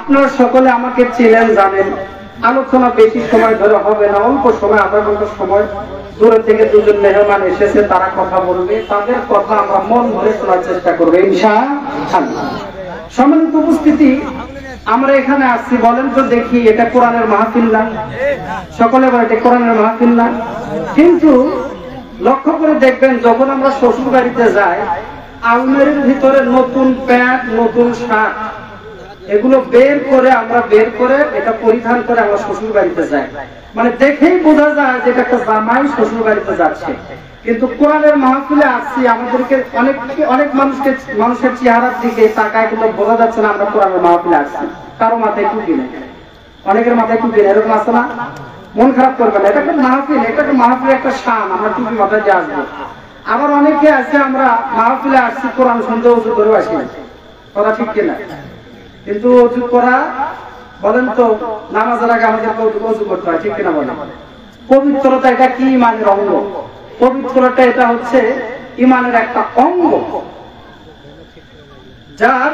আপনারা সকলে আমাকে চেনেন, জানেন। আলোচনা বেশি সময় ধরে হবে না, অল্প সময়, আধা ঘন্টা সময়। দূরে থেকে দুজন মেহমান এসেছে, তারা কথা বলবে, তাদের কথা আমরা মন ভরে শোনার চেষ্টা করবো ইনশাআল্লাহ। সম্মানিত উপস্থিতি, আমরা এখানে আসছি, বলেন তো দেখি, এটা কোরআনের মাহফিল না? সকলে বলে এটা কোরআনের মাহফিল না? কিন্তু লক্ষ্য করে দেখবেন, যখন আমরা শ্বশুর বাড়িতে যাই, আলমারির ভিতরে নতুন প্যান্ট, নতুন শার্ট, এগুলো বের করে এটা পরিধান করে আমরা শ্বশুর বাড়িতে যাই। মানে দেখেই বোঝা যায় যে এটা একটা জামাই শ্বশুর বাড়িতে যাচ্ছে। কিন্তু কোরআনের মাহফিলে আসছি, আমাদেরকে অনেক মানুষের চেহারার দিকে তাকায়, কিন্তু বোঝা যাচ্ছে না আমরা কোরআনের মাহফিলে আসছি। কারো মাথায় টুপি নেই, অনেকের মাথায় টুপি নেই, এরকম আছে না? মন খারাপ করবে না, এটা একটা মাহফিল, এটা একটা মাহফিল, একটা শান, আমরা টুপি মাথায় দিয়ে আসবো। আবার অনেকে আছে আমরা মাহফিলে আসছি কোরআন শুনতে, ওযু করে আসি, কথা ঠিক কিনা? কিন্তু ওযু করা, বলেন তো, নামাজের আগে আমাদেরকে ওযু করতে হয়, ঠিক কিনা বলেন? পবিত্রতা এটা কি? ইমানের অঙ্গ। পবিত্রতা এটা হচ্ছে ইমানের একটা অঙ্গ, যার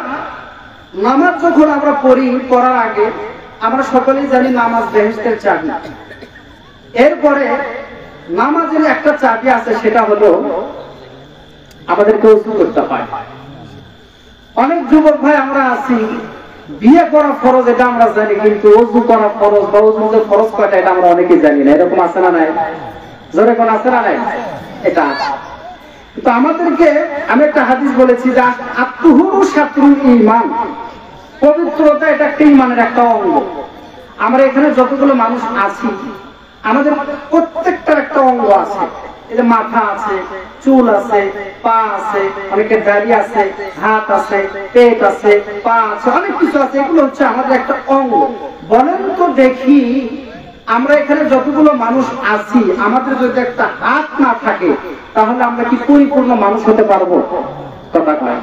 নামাজ যখন আমরা পড়ি, পড়ার আগে আমরা সকলেই জানি নামাজ বেহেশতের চাবি। এরপরে নামাজের একটা চাবি আছে, সেটা হলো আমাদেরকে ওযু করতে হয়। অনেক যুবক ভাই আমরা আছি, বিয়ে করা ফরজ এটা আমরা জানি, কিন্তু ওযু করা ফরজ বা ওযুর ফরজ কয়টা এটা আমরা অনেকেই জানি না। এরকম আছে না নাই? জোরে কোন আছে না নাই? এটা আছে। তো আমাদেরকে, আমি একটা হাদিস বলেছি যে আত-তুহুরু শাতরুল ঈমান, পবিত্রতা এটা একটা ঈমানের একটা অঙ্গ। আমরা এখানে যতগুলো মানুষ আছি, আমাদের প্রত্যেকটার একটা অঙ্গ আছে। এই যে মাথা আছে, চুল আছে, পা আছে, অনেকের দাড়ি আছে, হাত আছে, পেট আছে, পা আছে, অনেক কিছু আছে। এগুলো হচ্ছে আমাদের একটা অঙ্গ। বলেন তো দেখি, আমরা এখানে যতগুলো মানুষ আছি, আমাদের যদি একটা হাত না থাকে, তাহলে আমরা কি পরিপূর্ণ মানুষ হতে পারবো? কথা কয়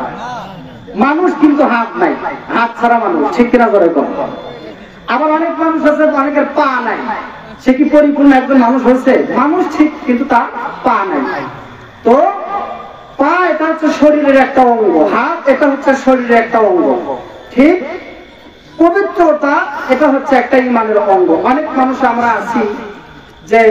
মানুষ কিন্তু হাত নাই, হাত ছাড়া মানুষ, ঠিক কিনা করে কম। আবার অনেক মানুষ আছে, অনেকের পা নাই, সে কি পরিপূর্ণ একজন মানুষ হয়েছে? মানুষ ঠিক, কিন্তু তার পা নাই। তো পা এটা হচ্ছে শরীরের একটা অঙ্গ, হাত এটা হচ্ছে শরীরের একটা অঙ্গ, ঠিক? পবিত্রতা এটা হচ্ছে একটা ঈমানের অঙ্গ। অনেক মানুষ আমরা আছি যে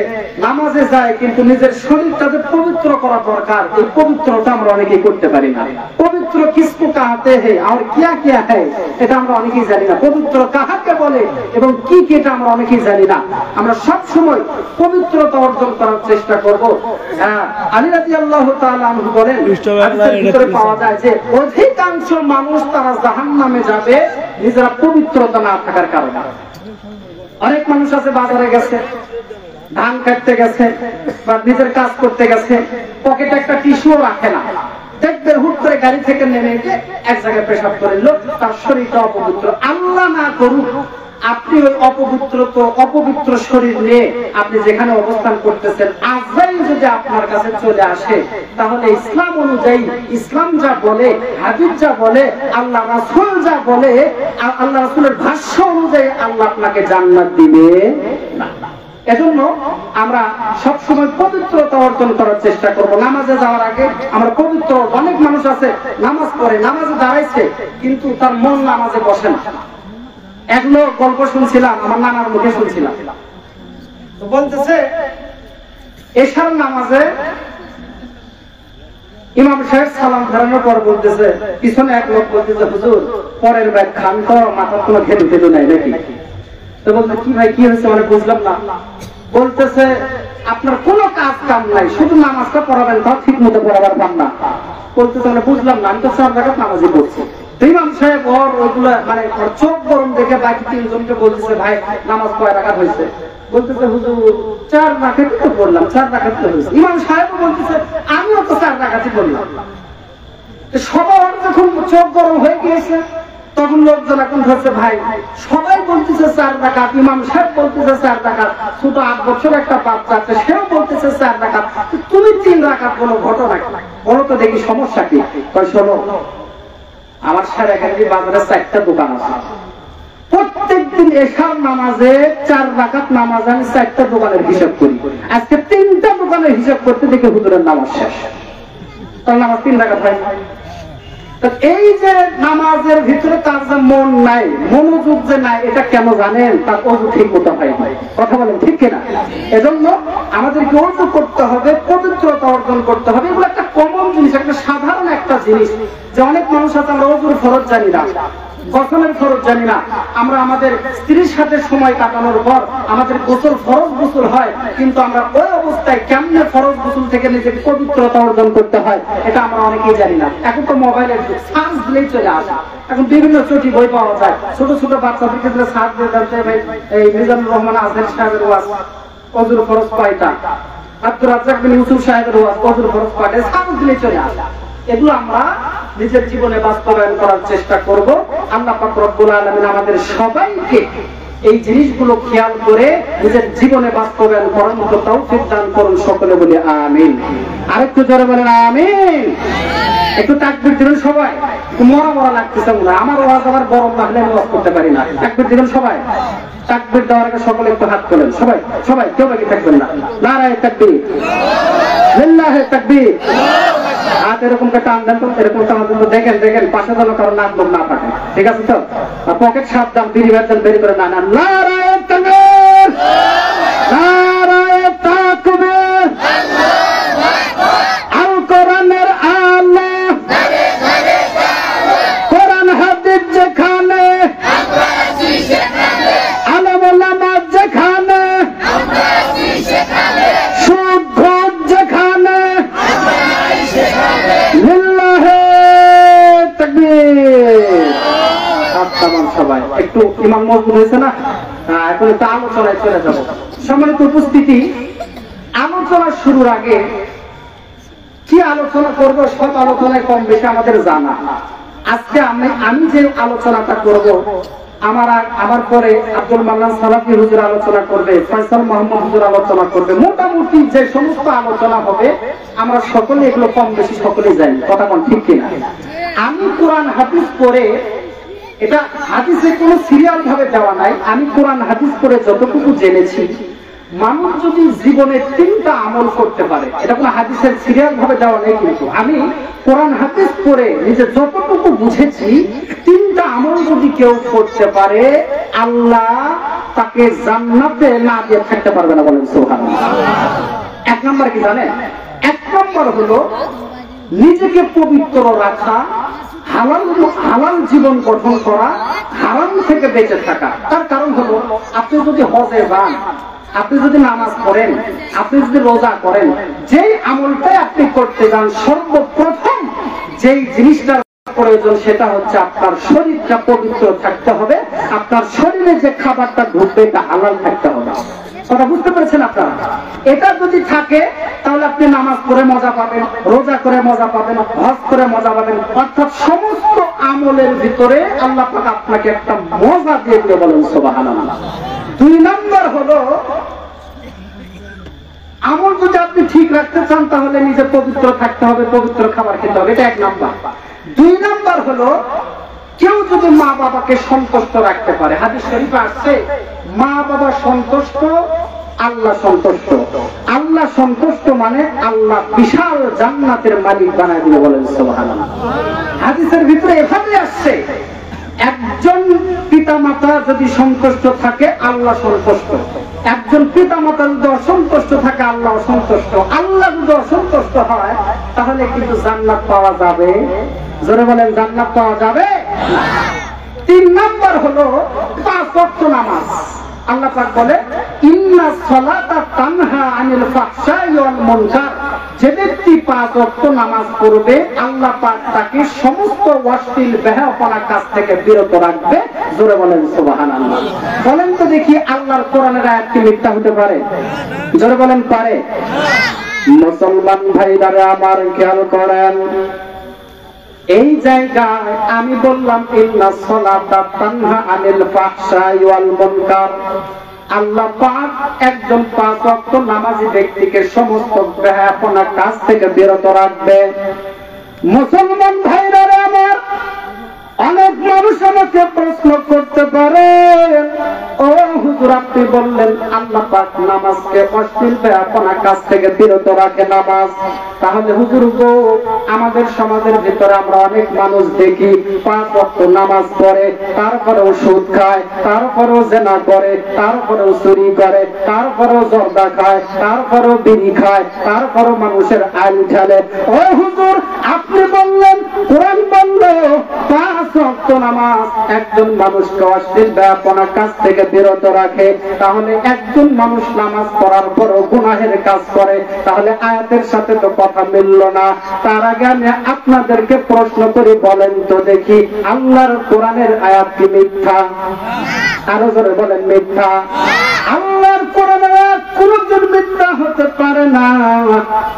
নামাজে যায়, কিন্তু নিজের শরীরটাকে পবিত্র করা দরকার, এই পবিত্রতা আমরা অনেকেই করতে পারি না। পবিত্র কিসকো কাহাতে হে আর কিয়া কিয়া হে, এটা আমরা অনেকেই জানি না। পবিত্র কাহাকে বলে এবং কি কি, এটা আমরা অনেকেই জানি না। আমরা সব সময় পবিত্রতা অর্জন করার চেষ্টা করব। আলী রাদিয়াল্লাহু তাআলা আনহু বলেন, হাদিসের ভিতরে পাওয়া যায় যে অধিকাংশ মানুষ তারা জাহান্নামে যাবে নিজেরা পবিত্রতা না থাকার কারণে। অনেক মানুষ আছে, বাজারে গেছে, ধান কাটতে গেছে বা নিজের কাজ করতে গেছে, পকেটে একটা টিস্যুও রাখে না, দেখবেন হুট করে গাড়ি থেকে নেমে গিয়ে এক জায়গায় পেশাব করে লোক, তার শরীরটা অপবিত্র। আল্লাহ না করুক আপনি ওই অপবিত্র শরীর নিয়ে আপনি যেখানে অবস্থান করতেছেন, আজরাইল যদি আপনার কাছে চলে আসে, তাহলে ইসলাম অনুযায়ী, ইসলাম যা বলে, হাদিস যা বলে, আল্লাহ রাসূল যা বলে, আল্লাহ রাসূলের ভাষ্য অনুযায়ী আল্লাহ আপনাকে জান্নাত দিবে না। এজন্য আমরা সবসময় পবিত্রতা অর্জন করার চেষ্টা করব। নামাজে যাওয়ার আগে আমরা পবিত্র। অনেক মানুষ আছে নামাজ পড়ে, নামাজে দাঁড়াইছে, কিন্তু তার মন নামাজে বসে না। এক লোক গল্প শুনছিলাম, আমার নানার মুখে শুনছিলাম, তো বলতেছে এশার নামাজে ইমাম সাহেব সালাম ফেরানোর পর বলতেছে, পিছনে এক লোক বলতেছে, হুজুর পরের ব্যাগ খান তো, মাথার কোনো খেলু খেলু নাই নাকি? তো বলতে, কি ভাই কি হয়েছে, মানে বুঝলাম না। বলতেছে, আপনার কোনো কাজ কাম নাই, শুধু নামাজটা পড়াবেন, তাও ঠিক মতো পড়াবার পান না। বলতেছে, মানে বুঝলাম না, আমি তো 4 রাকাত নামাজই পড়ছি। ইমাম সাহেব ওর ওইগুলো মানে চোখ গরম দেখে বাকি 3 জনকে বলতেছে, ভাই নামাজ কয় রাকাত হয়েছে? বলতেছে, হুজুর 4 রাকাতই তো পড়লাম, 4 রাকাতই হয়েছে। ইমাম সাহেব বলতেছে, আমিও তো 4 রাকাতই পড়লাম। সবার যখন চোখ গরম হয়ে গিয়েছে, তখন লোকজন এখন ধরছে, ভাই সবাই বলতেছে 4 রাকাত, ইমাম সাহেব বলতেছে 4 রাকাত, ছোট 8 বছর একটা বাচ্চা আছে সেও বলতেছে 4 রাকাত, তুমি 3 রাকাত বলো, ঘটনা কি? বলো তো দেখি সমস্যা কি? শোনো, আমার সারাগান্ধী বাজারে 4টা দোকান আছে, প্রত্যেকদিন এশার নামাজে 4 রাকাত নামাজ আমি 4টা দোকানের হিসাব করি। আজকে 3টা দোকানের হিসাব করতে দেখে হুজুরের নামাজ শেষ, তার নামাজ 3 রাকাত হয় না। এই যে নামাজের ভিতরে তার যে মন নাই, মনোযোগ যে নাই, এটা কেন জানেন? তার অজু ঠিক মতো হয় নাই। কথা বলেন ঠিক কিনা? এজন্য আমাদেরকে অজু করতে হবে, পবিত্রতা অর্জন করতে হবে। এগুলো একটা কমন জিনিস, একটা সাধারণ একটা জিনিস, যে অনেক মানুষ আছে আমরা অজুর ফরজ জানি না, গোসলের ফরজ জানি না। আমরা আমাদের স্ত্রীর সাথে সময় কাটানোর পর আমাদের গোসল ফরজ গোসল হয়, কিন্তু আমরা ওই অবস্থায় কেমনে ফরজ গোসল থেকে নিজেকে পবিত্রতা অর্জন করতে হয় এটা আমরা অনেকেই জানি না। এখন তো মোবাইলের সার্চ দিলেই চলে আসে, এখন বিভিন্ন চটি বই পাওয়া যায়। ছোট ছোট বাচ্চাদের ক্ষেত্রে সার্চ দিয়ে জানতে ভাই এই মিজানুর রহমান আজহার সাহেবের ওয়াজ অজুর ফরজ কয়টা, আব্দুর রাজ্জাক বিন ইউসুফ সাহেবের ওয়াজ অজুর ফরজ কয়টা, সার্চ দিলেই চলে আসে। এগুলো আমরা নিজের জীবনে বাস্তবায়ন করার চেষ্টা করব। আল্লাহ পাক রব্বুল আলামিন আমাদের সবাইকে এই জিনিসগুলো খেয়াল করে নিজের জীবনে বাস্তবায়ন করার মতো তৌফিক দান করুন, সকলে বলি আমিন। আরেকটু জোরে বলেন আমিন। একটু তাকবীর দিবেন সবাই। মরা মরা লাগতেছে মনে হয়, আমার ওয়াজ আবার গরম লাগলে আমি ওয়াজ করতে পারি না। তাকবীর দিবেন সবাই। তাকবীর দেওয়ার আগে সকলে একটু হাত তোলেন, সবাই সবাই, কেউ বাকি থাকবেন না। নারায়ে তাকবীর, লিল্লাহি তাকবীর। হাত এরকম টান দেন তো, এরকম টান দেন তো, দেখেন দেখেন পাশে যেন কারো নাক লোক না থাকে, ঠিক আছে তো? পকেট সাবধান, বিড়ি বের বেরি করে না না। নারায়ে তাকবীর, নারায়ে তাকবীর। আল কোরআনের আলো, কোরআন হাদিস যেখানে, আলেম ওলামা যেখানে, সুদ ঘুষ যেখানে, লিল্লাহি তাকবীর। সবাই একটু ইমাম মজবুত হয়েছে না? এখন একটু আলোচনায় চলে যাব। সম্মানিত উপস্থিতি, আলোচনা শুরুর আগে কি আলোচনা করব সব আলোচনায় কম বেশি আমাদের জানা। আজকে আমি যে আলোচনাটা করব, আমার পরে আব্দুল মান্নান সালাফি হুজুর আলোচনা করবে, ফয়সাল মোহাম্মদ হুজুর আলোচনা করবে। মোটামুটি যে সমস্ত আলোচনা হবে আমরা সকলে এগুলো কম বেশি সকলেই জানি। কথা কোন ঠিক কিনা? আমি কোরআন হাদিস পড়ে, এটা হাদিসে কোনো সিরিয়াল ভাবে দেওয়া নাই, আমি কোরআন হাদিস পড়ে যতটুকু জেনেছি, মানুষ যদি জীবনে 3টা আমল করতে পারে, এটা কোনো হাদিসের সিরিয়াল ভাবে দেওয়া নেই, কিন্তু আমি কোরআন হাদিস পড়ে নিজে যতটুকু বুঝেছি, 3টা আমল যদি কেউ করতে পারে আল্লাহ তাকে জান্নাতে না দিয়ে থাকতে পারবে না। বলেন সুবহানাল্লাহ। 1 নম্বর কি জানেন? 1 নম্বর হলো নিজেকে পবিত্র রাখা, হালাল জীবন গঠন করা, হারাম থেকে বেঁচে থাকা। তার কারণ হলো আপনি যদি হজে যান, আপনি যদি নামাজ পড়েন, আপনি যদি রোজা করেন, যেই আমলটাই আপনি করতে যান, সর্বপ্রথম যেই জিনিসটা প্রয়োজন সেটা হচ্ছে আপনার শরীরটা পবিত্র থাকতে হবে। আপনার শরীরে যে খাবারটা ঢুকবে এটা হালাল থাকতে হবে। কথা বুঝতে পেরেছেন আপনারা? এটা যদি থাকে তাহলে আপনি নামাজ পড়ে মজা পাবেন, রোজা করে মজা পাবেন, হজ করে মজা পাবেন। অর্থাৎ সমস্ত আমলের ভিতরে আল্লাহ পাক আপনাকে একটা মজা দিয়ে দিবে। বলেন সুবহানাল্লাহ। 2 নম্বর হলো আমল যদি আপনি ঠিক রাখতে চান তাহলে নিজে পবিত্র থাকতে হবে, পবিত্র খাবার খেতে হবে। এটা 1 নম্বর। 2 নম্বর হলো কেউ যদি মা বাবাকে সন্তুষ্ট রাখতে পারে। হাদিস শরীফে আসছে মা বাবা সন্তুষ্ট, আল্লাহ সন্তুষ্ট। আল্লাহ সন্তুষ্ট মানে আল্লাহ বিশাল জান্নাতের মালিক বানায় দিবে। বলেন সুবহানাল্লাহ। হাদিসের ভিতরে এভাবে আসছে, একজন পিতামাতা যদি সন্তুষ্ট থাকে আল্লাহ সন্তুষ্ট, একজন পিতামাতা যদি অসন্তুষ্ট থাকে আল্লাহ অসন্তুষ্ট। আল্লাহ যদি অসন্তুষ্ট হয় তাহলে কিন্তু জান্নাত পাওয়া যাবে? জোরে বলেন, জান্নাত পাওয়া যাবে? 3 নম্বর হলো 5 ওয়াক্ত নামাজ। আল্লাহ পাক বলে ইন্নাস সালাতা তানহা আনিল ফাহশাই ওয়াল মুনকার। যে ব্যক্তি 5 ওয়াক্ত নামাজ পড়বে আল্লাহ পাক তাকে সমস্ত অশ্লীল বেহায়াপনা কাজ থেকে বিরত রাখবে। জোরে বলেন সুবহানাল্লাহ। বলেন তো দেখি আল্লাহর কোরআনের আয়াত কি মিথ্যা হতে পারে? জোরে বলেন পারে? মুসলমান ভাইরা আমার খেয়াল করেন, এই জায়গায় আমি বললাম ইন্নাস সালাতা তানহা আনিল ফাহশাই ওয়াল মুনকার। আল্লাহ পাক একজন 5 ওয়াক্ত নামাজি ব্যক্তিকে সমস্ত বেহায়াপনা কাজ থেকে বিরত রাখবে। মুসলমান ভাইরা আমার, অনেক মানুষ আমাকে প্রশ্ন করতে পারে, ও হুজুর আপনি বললেন আল্লাহ পাক নামাজকে অশ্লীল বেয়াপনা কাজ থেকে বিরত রাখে নামাজ। তাহলে হুজুর গো, আমাদের সমাজের ভিতরে আমরা অনেক মানুষ দেখি 5 ওয়াক্ত নামাজ পড়ে, তারপরেও সুদ খায়, তারপরেও জেনা করে, তারপরেও চুরি করে, তারপরেও জর্দা খায়, তারপরেও বিড়ি খায়, তারপরেও মানুষের আইল ঠেলে। ও হুজুর আপনি বললেন কোরআন বলল 5 ওয়াক্ত নামাজ একজন মানুষকে অশ্লীল বেয়াপনা কাজ থেকে বিরত রাখে। তাহলে একজন মানুষ নামাজ পড়ার পরও গুনাহের কাজ করে, তাহলে আয়াতের সাথে তো কথা মিলল না। তার আগে আমি আপনাদেরকে প্রশ্ন করি, বলেন তো দেখি আল্লাহর কোরআনের আয়াত কি মিথ্যা? আরো জোরে বলেন মিথ্যা। আল্লাহর কোরআনের আয়াত কোনদিন মিথ্যা হতে পারে না।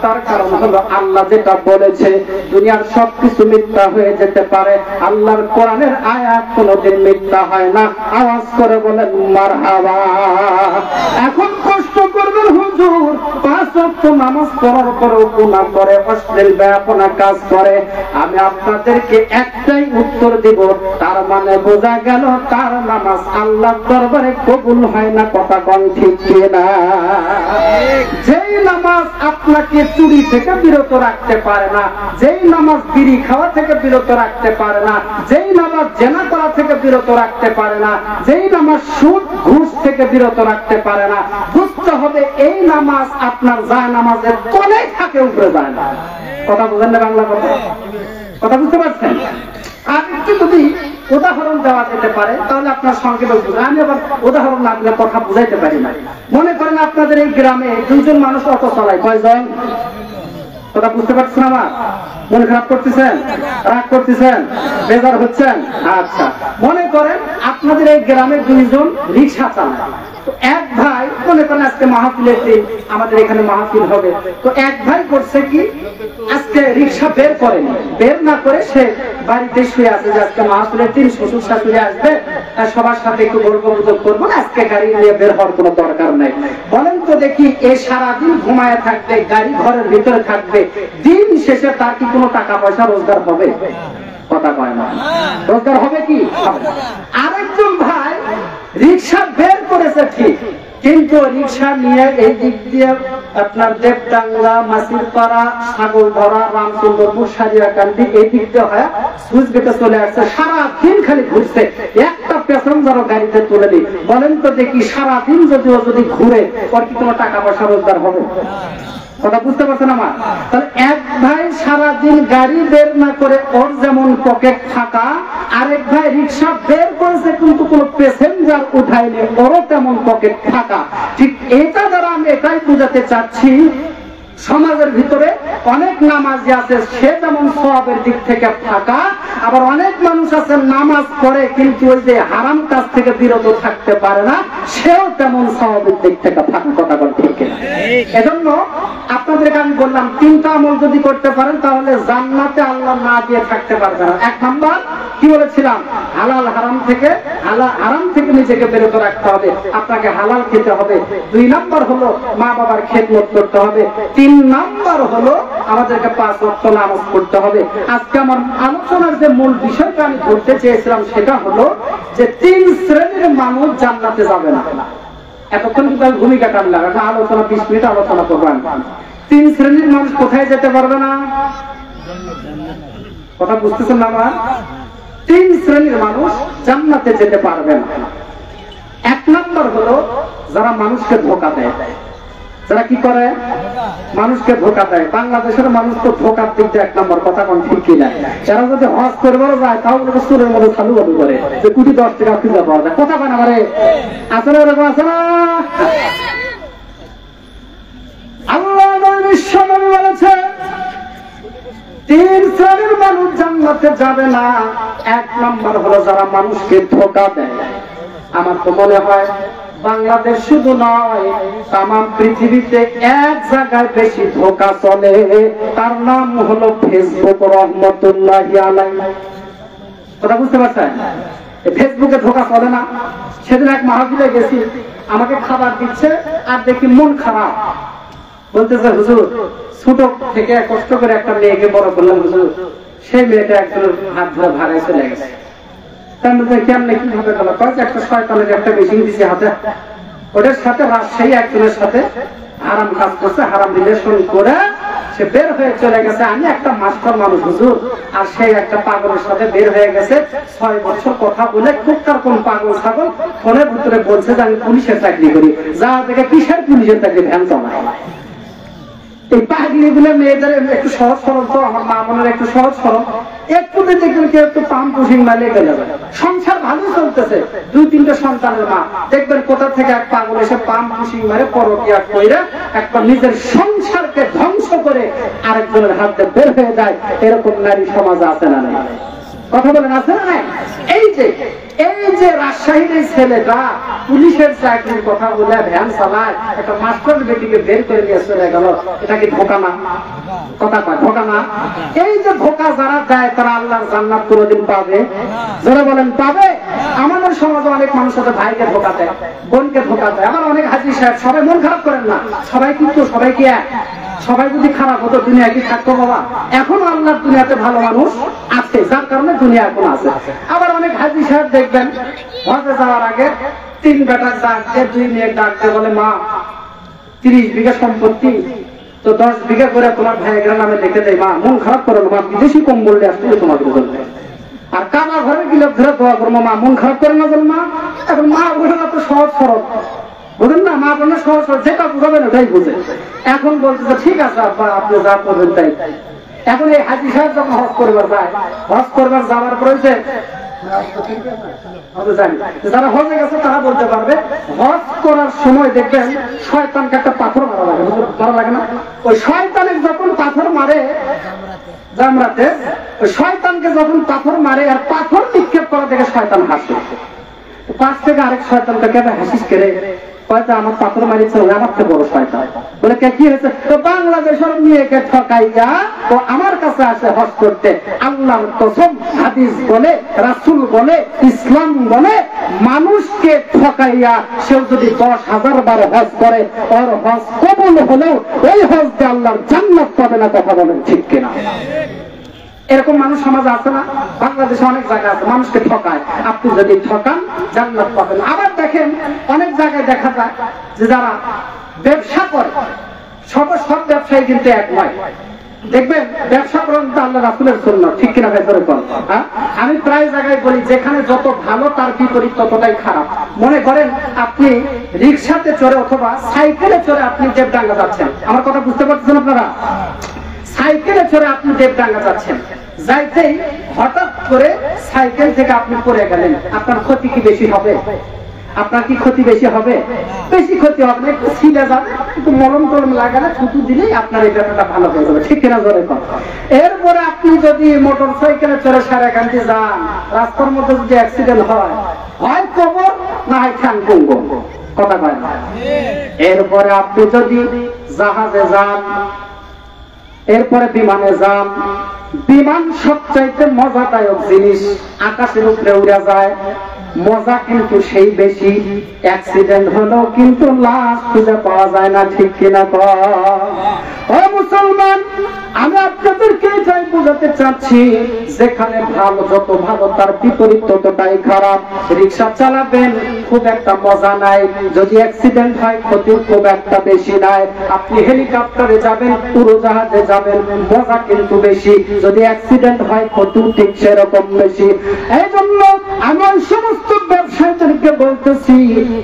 তার কারণ হলো আল্লাহ যেটা বলেছে, দুনিয়ার সবকিছু মিথ্যা হয়ে যেতে পারে, আল্লাহর কোরআনের আয়াত কোনদিন মিথ্যা হয় না। আওয়াজ করে বলেন মারহাবা। এখন কষ্ট করবেন হুজুর 5 ওয়াক্ত নামাজ পড়ার পরেও গুনাহ করে, অশ্লীল বেয়াপনা কাজ করে। আমি আপনাদেরকে একটাই উত্তর দিব, তার মানে বোঝা গেল তার নামাজ আল্লাহর দরবারে কবুল হয় না। কথা কোন ঠিক কিনা? যেই নামাজ আপনাকে চুরি থেকে বিরত রাখতে পারে না, যেই নামাজ বিড়ি খাওয়া থেকে বিরত রাখতে পারে না, যেই নামাজ জেনা করা থেকে বিরত রাখতে পারে না, যেই নামাজ সুদ ঘুষ থেকে বিরত রাখতে পারে না, বুঝতে হবে এই নামাজ আপনার যায় নামাজের তলেই থাকে, উপরে যায় না। কথা বুঝেন না? বাংলা কথা বুঝতে পারছেন? আর একটু যদি উদাহরণ দেওয়া যেতে পারে তাহলে আপনার সংক্ষেপে বুঝবেন। আমি আবার উদাহরণ না দিলে কথা বুঝাইতে পারি না। মনে করেন আপনাদের এই গ্রামে 2 জন মানুষ অটো চালায়, কয়জন? কথা বুঝতে পারছেন? আমার মন খারাপ করতেছেন, রাগ করতেছেন, বেজার হচ্ছেন? আচ্ছা, মনে করেন আপনাদের এই গ্রামে 2 জন রিক্সা চালায়। তো এক ভাই, মনে করেন আজকে মাহফিলের দিন, আমাদের এখানে মাহফিল হবে, তো এক ভাই করছে কি, আজকে রিক্সা বের করেনি, বের না করে সে বাড়িতে শুয়ে আছে যে আজকে মাহফিলের দিন, শ্বশুর শাশুড়ি আসবে, সবার সাথে একটু গল্প গুজব করবো না, আজকে গাড়ি নিয়ে বের হওয়ার কোনো দরকার নাই। বলেন তো দেখি, এ সারাদিন ঘুমায় থাকবে, গাড়ি ঘরের ভিতরে থাকবে, দিন শেষে তার কি কোনো টাকা পয়সা রোজগার হবে? কথা কয় না। রোজগার হবে কি? আরেকজন ভাই রিক্সা বের করেছে ঠিক, কিন্তু রিক্সা নিয়ে এই দিক দিয়ে আপনার দেবডাঙ্গা, মাসিরপাড়া, সাগরধরা, রামচন্দ্রপুর, সারিয়াকান্দি এই দিক দিয়ে হয় সুইচ গেটে চলে আসছে, সারাদিন খালি ঘুরছে, একটা প্যাসেঞ্জারও গাড়িতে তুলে দিই। বলেন তো দেখি, সারাদিন যদি ঘুরে ওর কি কোনো টাকা পয়সা রোজগার হবে? কথা বুঝতে পারছেন আমার? তাহলে এক ভাই সারাদিন গাড়ি বের না করে ওর যেমন পকেট ফাঁকা, আরেক ভাই রিক্সা বের করেছে কিন্তু কোনো প্যাসেঞ্জার উঠায়নি, ওরও তেমন পকেট ফাঁকা। ঠিক এটা দ্বারা আমি এটাই বুঝাতে চাচ্ছি, সমাজের ভিতরে অনেক নামাজি আছে, সে যেমন সওয়াবের দিক থেকে ফাঁকা, আবার অনেক মানুষ আছে নামাজ পড়ে কিন্তু ওই যে হারাম কাজ থেকে বিরত থাকতে পারে না, সেও তেমন সওয়াবের দিক থেকে ফাঁকা। কথা বলতে ঠিক না? এজন্য আপনাদেরকে আমি বললাম 3টা আমল যদি করতে পারেন তাহলে জান্নাতে আল্লাহ না দিয়ে থাকতে পারবে না। 1 নাম্বার কি বলেছিলাম, হালাল হারাম থেকে, হারাম থেকে নিজেকে বিরত রাখতে হবে, আপনাকে হালাল খেতে হবে। 2 নাম্বার হলো মা বাবার খেদমত করতে হবে। 3 নাম্বার হলো আমাদেরকে 5 ওয়াক্ত নামাজ পড়তে হবে। আজকে আমার আলোচনার যে মূল বিষয়টা আমি ধরতে চেয়েছিলাম সেটা হলো যে 3 শ্রেণীর মানুষ জান্নাতে যাবে না। এতক্ষণ কিন্তু আমি ভূমিকা টানলাম, একটা আলোচনা 20 মিনিট আলোচনা করবো। 3 শ্রেণীর মানুষ কোথায় যেতে পারবে না? কথা বুঝতেছেন না আমার? 3 শ্রেণীর মানুষ জান্নাতে যেতে পারবে না। 1 নাম্বার হলো যারা মানুষকে ধোঁকা দেয়। যারা কি করে? মানুষকে ধোঁকা দেয়। বাংলাদেশের মানুষ তো ধোঁকার দিক দিয়ে 1 নম্বর। কথা কোন ঠিক কিনা? যারা যদি হজ করবার যায় তাও সুরের মধ্যে চালু বালু করে যে 10 টাকা খুঁজে পাওয়া যায়। কথা কেন আমারে আসলে ওরকম আছে না? আল্লাহ বিশ্বনবী বলেছে 3 শ্রেণীর মানুষ জান্নাতে যাবে না। 1 নম্বর হলো যারা মানুষকে ধোঁকা দেয়। আমার তো মনে হয় বাংলাদেশ শুধু নয়, তাম পৃথিবীতে এক জায়গায় বেশি ধোঁকা চলে, তার নাম হলো ফেসবুক। রহমতুল্লাহি আলাইহি। কথা বুঝতে পারছেন? ফেসবুকে ধোঁকা চলে না? সেদিন এক মাহফিলে গেছি, আমাকে খাবার দিচ্ছে আর দেখি মন খারাপ, বলতেছে হুজুর ছোট থেকে কষ্ট করে একটা মেয়েকে বড় করলাম হুজুর, সেই মেয়েটা একজন হাত ধরে ভাড়ায় চলে গেছে। কেমনে কিভাবে গেল? একটা শয়তানের একটা মেশিন দিছে হাতে, ওটার সাথে রাজশাহী একজনের সাথে হারাম কাজ করছে, হারাম রিলেশন করে সে বের হয়ে চলে গেছে। আমি একটা মাস্টার মানুষ হুজুর, আর সেই একটা পাগলের সাথে বের হয়ে গেছে। 6 বছর কথা বলে খুব তার কোন পাগল ছাগল ফোনের ভিতরে বলছে যে আমি পুলিশের চাকরি করি। যা থেকে কিসের পুলিশের চাকরি? ভ্যান চালায়। এই পাগলি গুলো মেয়েদের একটু সহজ সরল, তো আমার মা বোনের একটু সহজ সরল, একটু দেখবেন কেউ একটু পাম পুষিং মারলে গেলে সংসার ভালো চলতেছে, 2-3টে সন্তানের মা, দেখবেন কোথা থেকে এক পাগল এসে পাম পুষিং মারে পরকিয়া কইরা একবার নিজের সংসারকে ধ্বংস করে আরেকজনের হাতে বের হয়ে যায়। এরকম নারী সমাজে আছে না নাই? কথা বলেন আছে না নাই? এই যে রাজশাহীর এই ছেলেটা পুলিশের চাকরির কথা বলে ভ্যান চালায়, একটা মাস্টার বেটিকে বের করে নিয়ে চলে গেল, এটা কি ধোঁকা না? কথা কয় ধোঁকা না? এই যে ধোঁকা যারা দেয় তারা আল্লাহর জান্নাত কোনদিন পাবে? যারা বলেন পাবে? আমাদের সমাজে অনেক মানুষ আছে ভাইকে ধোঁকা দেয়, বোনকে ধোঁকা দেয়। আবার অনেক হাজি সাহেব, সবাই মন খারাপ করেন না, সবাই কিন্তু সবাই কি এক? সবাই যদি খারাপ হতো দুনিয়া কি থাকতো বাবা? এখনো আল্লাহর দুনিয়াতে ভালো মানুষ আছে, যার কারণে দুনিয়া এখন আছে। আবার অনেক হাজি সাহেব দেখবেন হজে যাওয়ার আগে 3 বেটার ডাকতে, 2 মেয়ের ডাকতে বলে, মা 30 বিঘা সম্পত্তি তো 10 বিঘা করে তোমার ভাইয়ের নামে লিখে দেয়, মা মন খারাপ করো না, মা বিদেশি কম্বল আসলে তোমাদের জন্য। আর কামা ঘরে গেলে ধরে দোয়া করবো, মা মন খারাপ করে না বল। মা এখন মা ওগুলো তো সহজ সরল, বুঝেন না? মা বললে সহজ সরল, যেটা বুঝাবেন ওটাই বুঝে। এখন বলতেছে ঠিক আছে আব্বা আপনি যা করবেন তাই। এখন এই হাজি সাহেব যখন হজ করবার যায়, হজ করবার যাওয়ার পরে যারা হজে গেছে তারা বলতে পারবে, হজ করার সময় দেখবেন শয়তানকে একটা পাথর মারা লাগে না? ওই শয়তানের যখন পাথর মারে জামরাতে, ওই শয়তানকে যখন পাথর মারে আর পাথর নিক্ষেপ করা দেখে শয়তান হাসে। পাশ থেকে আরেক শয়তানকে কেটে হাসিস কেড়ে হয়তো আমার পাথর মারিছে, আমার থেকে বড় শয়তান। বলে কি হয়েছে? তো বাংলাদেশের মেয়েকে ঠকাইয়া তো আমার কাছে আসে হজ করতে। আল্লাহর কসম, হাদিস বলে, রাসূল বলে, ইসলাম বলে, মানুষকে ঠকাইয়া সেও যদি 10,000 বার হজ করে, ওর হজ কবুল হলেও ওই হজ দিয়ে আল্লাহর জান্নাত পাবে না। কথা বলেন ঠিক কিনা? এরকম মানুষ সমাজে আছে না? বাংলাদেশে অনেক জায়গা আছে মানুষকে ঠকায়, আপনি যদি ঠকান জান্নাত পাবেন। আবার দেখেন অনেক জায়গায় দেখা যায় যে যারা ব্যবসা করে, সব ব্যবসায়ী কিন্তু এক নয়। দেখবেন ব্যবসা করেন তো আল্লাহ রাসূলের সুন্নাত, ঠিক কিনা ভাই? ধরে বল। আমি প্রায় জায়গায় বলি যেখানে যত ভালো তার বিপরীত ততটাই খারাপ। মনে করেন আপনি রিক্সাতে চড়ে অথবা সাইকেলে চড়ে আপনি দেবডাঙ্গা যাচ্ছেন, আমার কথা বুঝতে পারছেন আপনারা? সাইকেলে চড়ে আপনি দেবডাঙ্গা যাচ্ছেন, যাইতেই হঠাৎ করে সাইকেল থেকে আপনি পড়ে গেলেন, আপনার ক্ষতি কি বেশি হবে? আপনার কি ক্ষতি বেশি হবে? বেশি ক্ষতি হবে না, একটু ছিলে যাবে, একটু মলম টলম লাগালে থুতু দিলেই আপনার এই ব্যাপারটা ভালো হয়ে যাবে, ঠিক কিনা? জোরে কর। এরপরে আপনি যদি মোটর সাইকেলে চড়ে সারাকান্তি যান, রাস্তার মধ্যে যদি অ্যাক্সিডেন্ট হয়, হয় কবর না হয় ঠ্যাং পঙ্গু। কথা কয় না? এরপরে আপনি যদি জাহাজে যান, এরপরে বিমানে যান, বিমান সবচাইতে মজাদায়ক জিনিস, আকাশের উপরে উড়ে যায়, মজা কিন্তু সেই বেশি। অ্যাক্সিডেন্ট হলেও কিন্তু লাশ খুঁজে পাওয়া যায় না, ঠিক কিনা? ও মুসলমান, আমি আপনাদেরকে এটাই বোঝাতে চাচ্ছি, যেখানে ভালো, যত ভালো তার বিপরীত ততটাই খারাপ। রিক্সা চালাবেন, খুব একটা মজা নাই, যদি অ্যাক্সিডেন্ট হয় ক্ষতি খুব একটা বেশি নাই। আপনি হেলিকপ্টারে যাবেন, উড়োজাহাজে যাবেন, মজা কিন্তু বেশি, যদি অ্যাক্সিডেন্ট হয় ক্ষতি ঠিক সেরকম বেশি। এই জন্য আমি ওই সমস্ত ব্যবসায়ীদেরকে বলতেছি,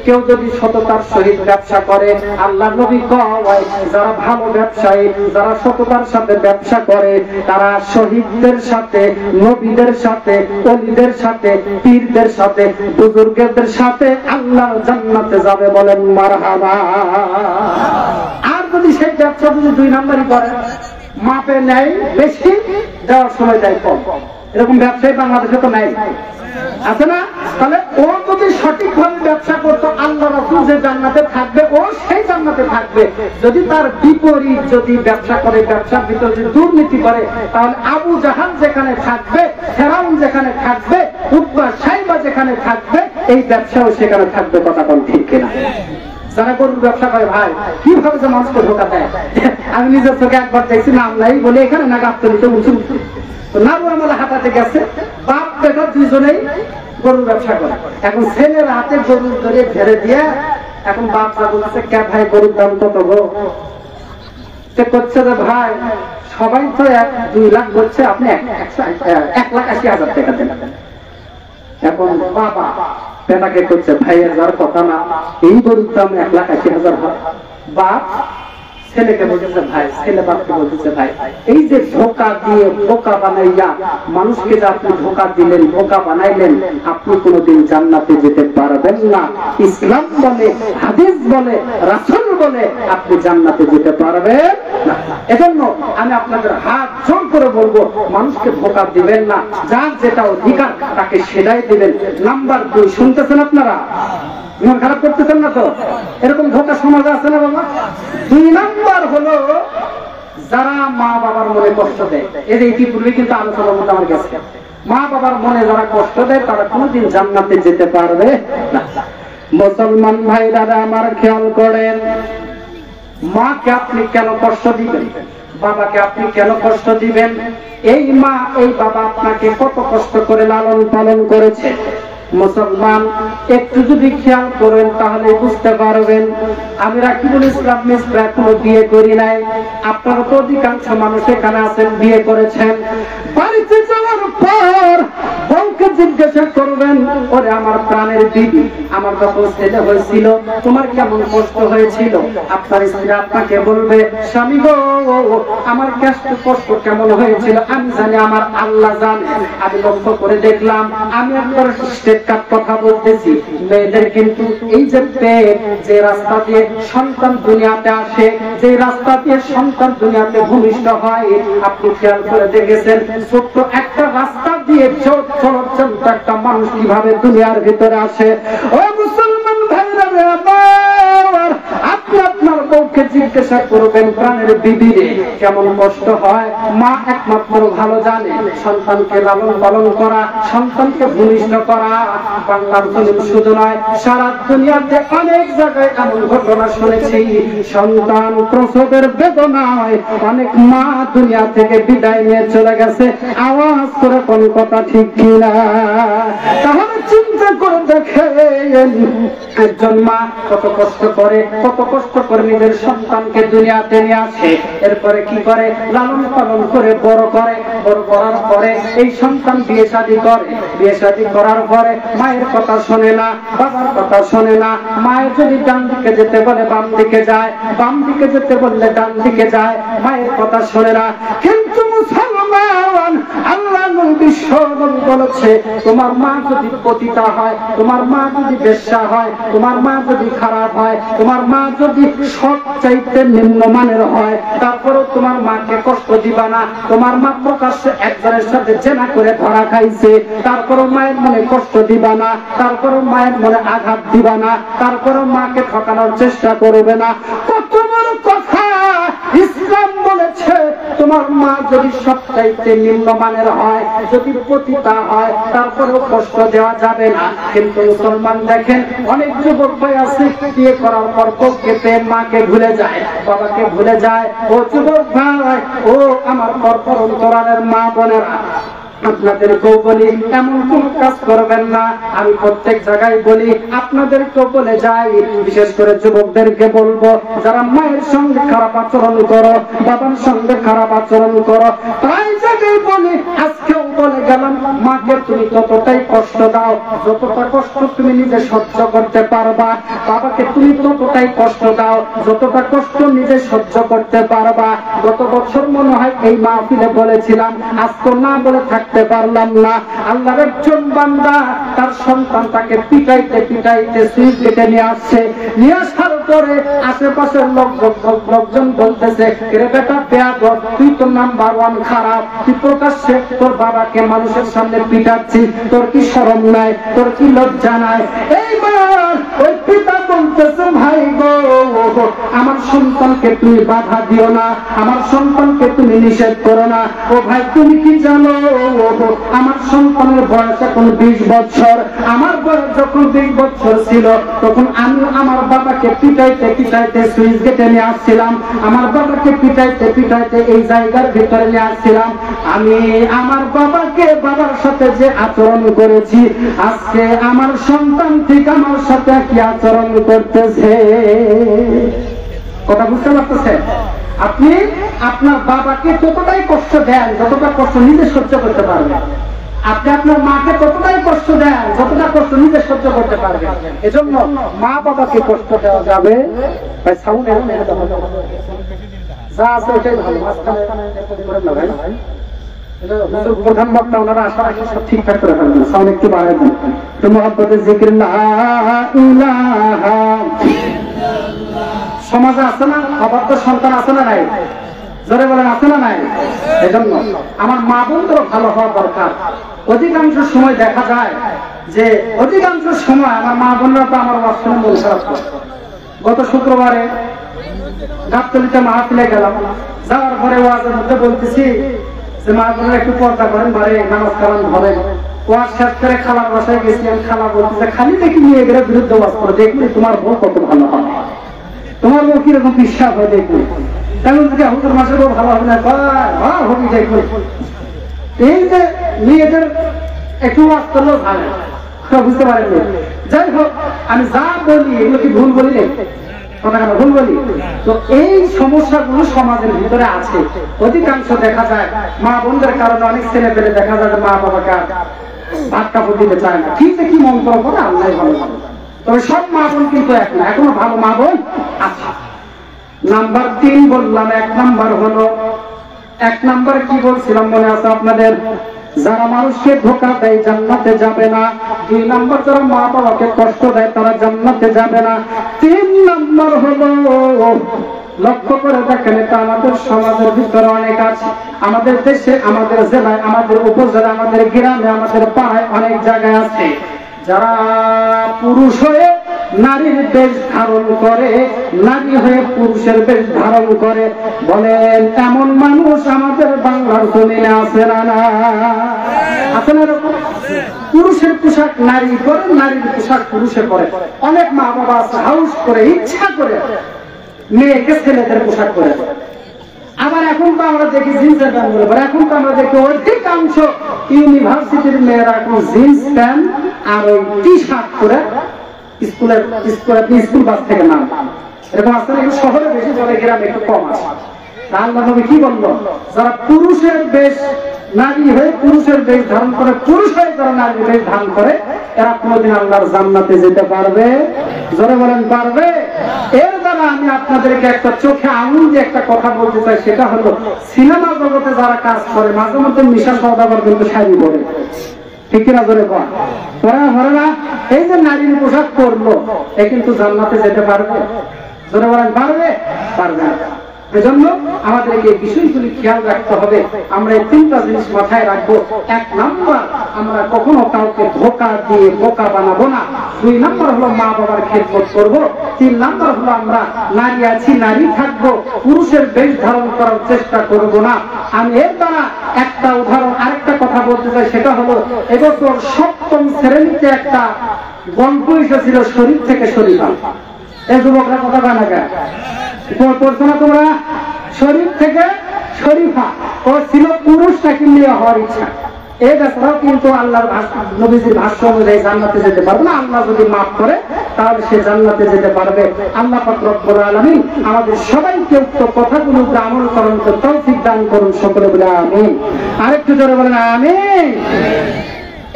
কেউ যদি সততার সহিত ব্যবসা করে, আল্লাহ নবী কয় যারা ভালো ব্যবসায়ী, যারা সততার সাথে ব্যবসা করে, তারা শহীদদের সাথে, নবীদের সাথে, ওলিদের সাথে, পীরদের সাথে, বুজুর্গদের সাথে আল্লাহর জান্নাতে যাবে। বলেন মারহাবা। আর যদি সেই ব্যবসা যদি 2 নাম্বারই করে, মাপে নেয় বেশি, দেওয়ার সময় দেয় কম, এরকম ব্যবসায়ী বাংলাদেশে তো নাই, আছে না? তাহলে ও যদি সঠিকভাবে ব্যবসা করতো, আল্লাহ রাসূল যে জান্নাতে থাকবে ও সেই জান্নাতে থাকবে। যদি তার বিপরীত যদি ব্যবসা করে, ব্যবসার ভিতরে যদি দুর্নীতি করে, তাহলে আবু জাহাল যেখানে থাকবে, ফেরাউন যেখানে থাকবে, উতবা সাইবা যেখানে থাকবে, এই ব্যবসাও সেখানে থাকবে। কথা কোন ঠিক কিনা? যারা গরুর ব্যবসা করে ভাই, কিভাবে যে মানুষকে ধোকা দেয়, আমি নিজের চোখে একবার দেখছি, নাম নাই বলে এখানে না গাছতলিতে উঁচু না বলে হাঁটাতে গেছে, বাপ বেটা দুইজনেই গরুর ব্যবসা করে। এখন ছেলের হাতে গরু ধরে ঝেড়ে দিয়ে এখন বাপরা বলছে, কে ভাই গরুর দাম কত গো? সে করছে যে ভাই সবাই তো 2 লাখ বলছে, আপনি 1,80,000 টাকা দেন। এখন বাবা বেটাকে করছে, ভাই যার কথা না, এই গরুর দাম 1,80,000 হয়। বাপ ছেলেকে বলতেছে ভাই, ছেলে বাপকে বলতেছে ভাই, এই যে ধোকা দিয়ে বোকা বানাইয়া মানুষকে যে আপনি ধোকা দিলেন, বোকা বানাইলেন, আপনি কোনোদিন জান্নাতে যেতে পারবেন না। ইসলাম বলে, হাদিস বলে, রাসূল বলে আপনি জান্নাতে যেতে পারবেন না। এজন্য আমি আপনাদের হাত জোর করে বলবো, মানুষকে ধোকা দিবেন না, যার যেটা অধিকার তাকে সেটাই দিবেন। নাম্বার 2, শুনতেছেন আপনারা? মন খারাপ করতেছেন না তো? এরকম ধোকা সমাজে আছে না বাবা? 2 নাম্বার হলো যারা মা বাবার মনে কষ্ট দেয়। এই যে ইতিপূর্বে কিন্তু আলোচনার মধ্যে আমার গেছে, মা বাবার মনে যারা কষ্ট দেয় তারা কোনোদিন জান্নাতে যেতে পারবে না। মুসলমান ভাইরা আমার খেয়াল করেন, মাকে আপনি কেন কষ্ট দিবেন? বাবাকে আপনি কেন কষ্ট দিবেন? এই মা এই বাবা আপনাকে কত কষ্ট করে লালন পালন করেছে। মুসলমান একটু যদি খেয়াল করেন তাহলে বুঝতে পারবেন। আমি রাকিবুল ইসলাম মিসরা কোনো বিয়ে করি নাই, আপনারা তো অধিকাংশ মানুষ এখানে আছেন বিয়ে করেছেন। বাড়িতে যাওয়ার পর বউকে জিজ্ঞাসা করবেন, ওরে আমার প্রাণের বিবি, আমার যখন ছেলে হয়েছিল তোমার কেমন কষ্ট হয়েছিল? আপনার স্ত্রী আপনাকে বলবে, স্বামী গো আমার কষ্ট কেমন হয়েছিল আমি জানি, আমার আল্লাহ জানে। আমি লক্ষ্য করে দেখলাম, আমি একবার কথা বলতেছি, মেয়েদের কিন্তু এই যে পেট, যে রাস্তা দিয়ে সন্তান দুনিয়াতে আসে, যে রাস্তা দিয়ে সন্তান দুনিয়াতে ভূমিষ্ঠ হয়, আপনি খেয়াল করে দেখেছেন ছোট্ট একটা রাস্তা দিয়ে চলন্ত একটা মানুষ কিভাবে দুনিয়ার ভিতরে আসে। ও মুসলমান ভাইরা আমার, আপনি আপনার বউকে জিজ্ঞাসা করবেন, প্রাণের বিবিরে কেমন কষ্ট হয়? মা একমাত্র ভালো জানে। সন্তানকে লালন পালন করা, সন্তানকে ভূমিষ্ঠ করা বাংলার জমিন শুধু নয়, সারা দুনিয়াতে অনেক জায়গায় এমন ঘটনা শুনেছি, সন্তান প্রসবের বেদনায় অনেক মা দুনিয়া থেকে বিদায় নিয়ে চলে গেছে। আওয়াজ করে কোন কথা ঠিক কিনা? তাহলে চিন্তা করে দেখেন, একজন মা কত কষ্ট করে, কত কষ্ট করে নিজের সন্তানকে দুনিয়াতে নিয়ে আসে। এরপরে কি করে? লালন পালন করে বড় করে। বড় করার পরে এই সন্তান বিয়ে শাদী করে। বিয়ে শাদী করার পরে মায়ের কথা শোনে না, বাবার কথা শোনে না। মায়ের যদি ডান দিকে যেতে বলে বাম দিকে যায়, বাম দিকে যেতে বললে ডান দিকে যায়, মায়ের কথা শোনে না। কিন্তু মুসলমান, আল্লাহ বিশ্ব বলেছে, তোমার মা যদি পতিতা হয়, তোমার মা যদি বেশ্যা হয়, তোমার মা যদি খারাপ হয়, তোমার মা যদি সব চাইতে নিম্নমানের হয়, তারপরেও তোমার মাকে কষ্ট দিবা না। তোমার মা প্রকাশ্যে একজনের সাথে জেনা করে ধরা খাইছে, তারপরেও মায়ের মনে কষ্ট দিবা না, তারপরেও মায়ের মনে আঘাত দিবা না, তারপরেও মাকে ঠকানোর চেষ্টা করবে না। কত বড় কথা! ইসলাম বলেছে তোমার মা যদি সবচাইতে নিম্নমানের হয়, যদি পতিতা হয়, তারপরেও কষ্ট দেওয়া যাবে না। কিন্তু মুসলমান দেখেন, অনেক যুবক ভাই আছে বিয়ে করার পর বউকে পেয়ে মাকে ভুলে যায়, বাবাকে ভুলে যায়। ও যুবক ভাই, ও আমার পরপর অন্তরালের মা বোনেরা, আপনাদেরকেও বলি এমন কোন কাজ করবেন না। আমি প্রত্যেক জায়গায় বলি, আপনাদেরকেও বলে যাই, বিশেষ করে যুবকদেরকে বলবো, যারা মায়ের সঙ্গে খারাপ আচরণ করো, বাবার সঙ্গে খারাপ আচরণ করো, তাই জায়গায় বলি, আজকেও বলে গেলাম, মাকে তুমি ততটাই কষ্ট দাও যতটা কষ্ট তুমি নিজে সহ্য করতে পারবা। বাবাকে তুমি ততটাই কষ্ট দাও যতটা কষ্ট নিজে সহ্য করতে পারবা। গত বছর মনে হয় এই মাহফিলে বলেছিলাম, আজকে না বলে থাকতে পারলাম না। আল্লাহর একজন বান্দা তার সন্তান তাকে পিটাইতে পিটাইতে সুই কেটে নিয়ে আসছে। নিয়ে আসার পরে আশেপাশের লোকজন বলতেছে, রে বেটা বেয়াদব, তুই তো নাম্বার 1 খারাপ, তুই প্রকাশ্যে তোর বাবাকে মানুষের সামনে পিটাচ্ছিস, তোর কি শরম নাই, তোর কি লজ্জা নাই? এইবার ওই পিতা বলতেছে ভাই গো আমার সন্তানকে তুমি বাধা দিও না, আমার সন্তানকে তুমি নিষেধ করো না। ও ভাই তুমি কি জানো আমার সন্তানের বয়স এখন 20 বছর, আমার বয়স যখন 20 বছর ছিল তখন আমি আমার বাবাকে পিটাইতে পিটাইতে সুইচ গেটে নিয়ে আসছিলাম, আমার বাবাকে পিটাইতে পিটাইতে এই জায়গার ভিতরে নিয়ে আসছিলাম। আমি আমার বাবাকে বাবার সাথে যে আচরণ করেছি আজকে আমার সন্তান ঠিক আমার সাথে কি আচরণ করতেছে। কথা বুঝতে পারতেছে? আপনি আপনার বাবাকে ততটাই কষ্ট দেন যতটা কষ্ট নিজে সহ্য করতে পারবেন, আপনি আপনার মাকে ততটাই কষ্ট দেন যতটা কষ্ট নিজে সহ্য করতে পারবেন। এজন্য মা বাবাকে কষ্ট দেওয়া যাবে যা আছে ওটাই ভালো। প্রধান বক্তা ওনারা আশা রাখি সব ঠিকঠাক করে ফেলবেন, সাউন্ড একটু বাড়াই দেন তো মোহাম্মদের জিকির। সমাজে আছে না অবাধ্য সন্তান, আছে না নাই? জোরে বলেন আছে না নাই? এজন্য আমার মা বোনদেরও ভালো হওয়া দরকার। অধিকাংশ সময় দেখা যায় যে অধিকাংশ সময় আমার মা বোনরা তো আমার ওয়াজ শুনে মন খারাপ করে। গত শুক্রবারে গাবতলীতে মাহফিলে গেলাম, যাওয়ার পরে ওয়াজের মধ্যে বলতেছি যে মা বোনরা একটু পর্দা করেন, বাড়ি নামাজ কালাম ধরেন। ওয়াজ শেষ করে খালার বাসায় গেছি, আমি খালা বলতেছে খালি দেখি নিয়ে গেলে বিরুদ্ধে ওয়াজ করে দেখবি তোমার বউ কত ভালো হয়, তোমার বউ কিরকম বিশ্বাস হয় দেখবি। তেমন থেকে হুজুর মাসের বউ ভালো হবে না, হবি দেখবি। এই যে মেয়েদের একটু ওয়াজ করলেও ভালো, বুঝতে পারেন? যাই হোক আমি যা বলি এগুলো কি ভুল বলি নেই, কথা কেন ভুল বলি? তো এই সমস্যাগুলো সমাজের ভিতরে আছে। অধিকাংশ দেখা যায় মা বোনদের কারণে অনেক ছেলে পেলে দেখা যায় মা বাবাকে ভাত কাপড় দিতে চায় না। ঠিক কি মন্ত্র করে আল্লাহ ভালো, তবে সব মা বোন কিন্তু এক না, এখনো ভালো মা বোন আছে। নাম্বার 3 বললাম, 1 নাম্বার হলো, 1 নাম্বার কি বলছিলাম মনে আছে আপনাদের? যারা মানুষকে ধোঁকা দেয় জান্নাতে যাবে না। 2 নাম্বার যারা মা বাবাকে কষ্ট দেয় তারা জান্নাতে যাবে না। 3 নাম্বার হলো লক্ষ্য করে দেখেন, এটা আমাদের সমাজের ভিতরে অনেক আছে, আমাদের দেশে, আমাদের জেলায়, আমাদের উপজেলা, আমাদের গ্রামে, আমাদের পাড়ায় অনেক জায়গায় আছে যারা পুরুষ হয়ে নারীর বেশ ধারণ করে, নারী হয়ে পুরুষের বেশ ধারণ করে। বলেন এমন মানুষ আমাদের বাংলার জমিনে আছে না? না আছে না? পুরুষের পোশাক নারী করে, নারীর পোশাক পুরুষে করে। অনেক মা বাবা আছে হাউস করে ইচ্ছা করে মেয়েকে ছেলেদের পোশাক করে। আবার এখন তো আমরা দেখি জিন্সের প্যান্ট বলে, এখন তো আমরা দেখি অধিকাংশ ইউনিভার্সিটির মেয়েরা এখন জিন্স প্যান্ট আর ওই টি শার্ট করে স্কুল বাস থেকে নাম। এরকম আসতে না? শহরে বেশি চলে, গ্রামে একটু কম আছে। আল্লাহ নবী কি বললো? যারা পুরুষের বেশ নারী হয়ে পুরুষের বেশ ধারণ করে, পুরুষ হয়ে যারা নারীর বেশ ধারণ করে, এরা কোনোদিন আল্লাহর জান্নাতে যেতে পারবে? জোরে বলেন পারবে? এর দ্বারা আমি আপনাদেরকে একটা চোখে আঙুল দিয়ে একটা কথা বলতে চাই, সেটা হলো সিনেমা জগতে যারা কাজ করে মাঝে মধ্যে নিশা সওদাগর কিন্তু শাড়ি পরে, ঠিক কিনা? জোরে পরে না? এই যে নারীর পোশাক পরলো এ কিন্তু জান্নাতে যেতে পারবে? জোরে বলেন পারবে? পারবে না। এজন্য আমাদেরকে এই বিষয়গুলি খেয়াল রাখতে হবে। আমরা এই 3টা জিনিস মাথায় রাখবো। 1 নাম্বার, আমরা কখনো কাউকে ধোঁকা দিয়ে বোকা বানাবো না। 2 নাম্বার হলো মা বাবার খেদমত করবো। 3 নাম্বার হলো আমরা নারী আছি, নারী থাকবো, পুরুষের বেশ ধারণ করার চেষ্টা করব না। আমি এর দ্বারা একটা উদাহরণ, আরেকটা কথা বলতে চাই, সেটা হলো এবছর 7ম শ্রেণীতে একটা গল্প এসেছিল শরীফ থেকে শরীফা। এই যুবকরা কথা বলে না কেন? পড়ছো না তোমরা? শরীফ থেকে শরীফা, ও ছিল পুরুষটাকে নিয়ে হওয়ার ইচ্ছা। এই ব্যাপারও কিন্তু আল্লাহর নবীজির ভাষ্য অনুযায়ী জান্নাতে যেতে পারবে না। আল্লাহ যদি মাফ করে তাহলে সে জান্নাতে যেতে পারবে। আল্লাহ পাক রব্বুল আলামিন আমাদের সবাইকে উক্ত কথাগুলো আমল করার তৌফিক দান করুন, সকলে বলে আমিন। আরেকটু জোরে বলেন আমিন।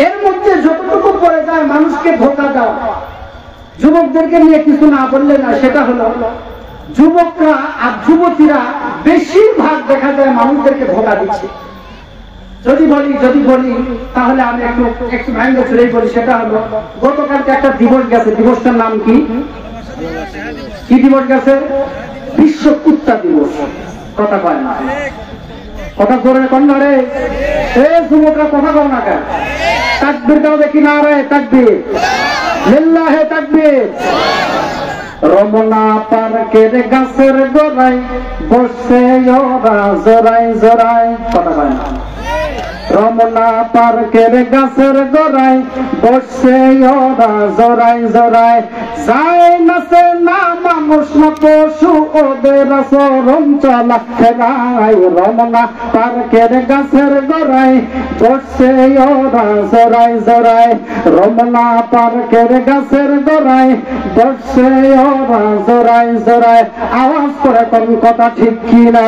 এর মধ্যে যতটুকু পড়ে যায় মানুষকে ধোঁকা দেওয়া, যুবকদেরকে নিয়ে কিছু না বললে না, সেটা হলো যুবকরা আর যুবতীরা বেশিরভাগ দেখা যায় মানুষদেরকে ধোঁকা দিচ্ছে। যদি বলি তাহলে আমি একটু ভাঙ্গে চলেই বলি, সেটা হলো গতকালকে একটা দিবস গেছে। দিবসটার নাম কি? কি দিবস গেছে? বিশ্ব কুত্তা দিবস। কথা কয় না, কথা জোরে কন না রে। এই যুবকরা কথা কও না কেন? তাকবীর দাও দেখি না রে, তাকবীর, লিল্লাহে তাকবীর। রমনা পার্কের গাছের গোড়ায় বসে ওরা জোড়ায় জোড়ায়, কথা কয় না। রমনা পার্কের গাছের গোড়ায় বসে ওরা জোড়ায় জোড়ায়, যায় নাচে না মানুষ না পশু, ওদের আচরণ চলা ফেরায়। রমনা পার্কের গাছের গোড়ায় বসে ওরা জোড়ায় জোড়ায়, রমনা পার্কের গাছের গোড়ায় বসে ওরা জোড়ায় জোড়ায়। আওয়াজ করে কোন কথা ঠিক কিনা?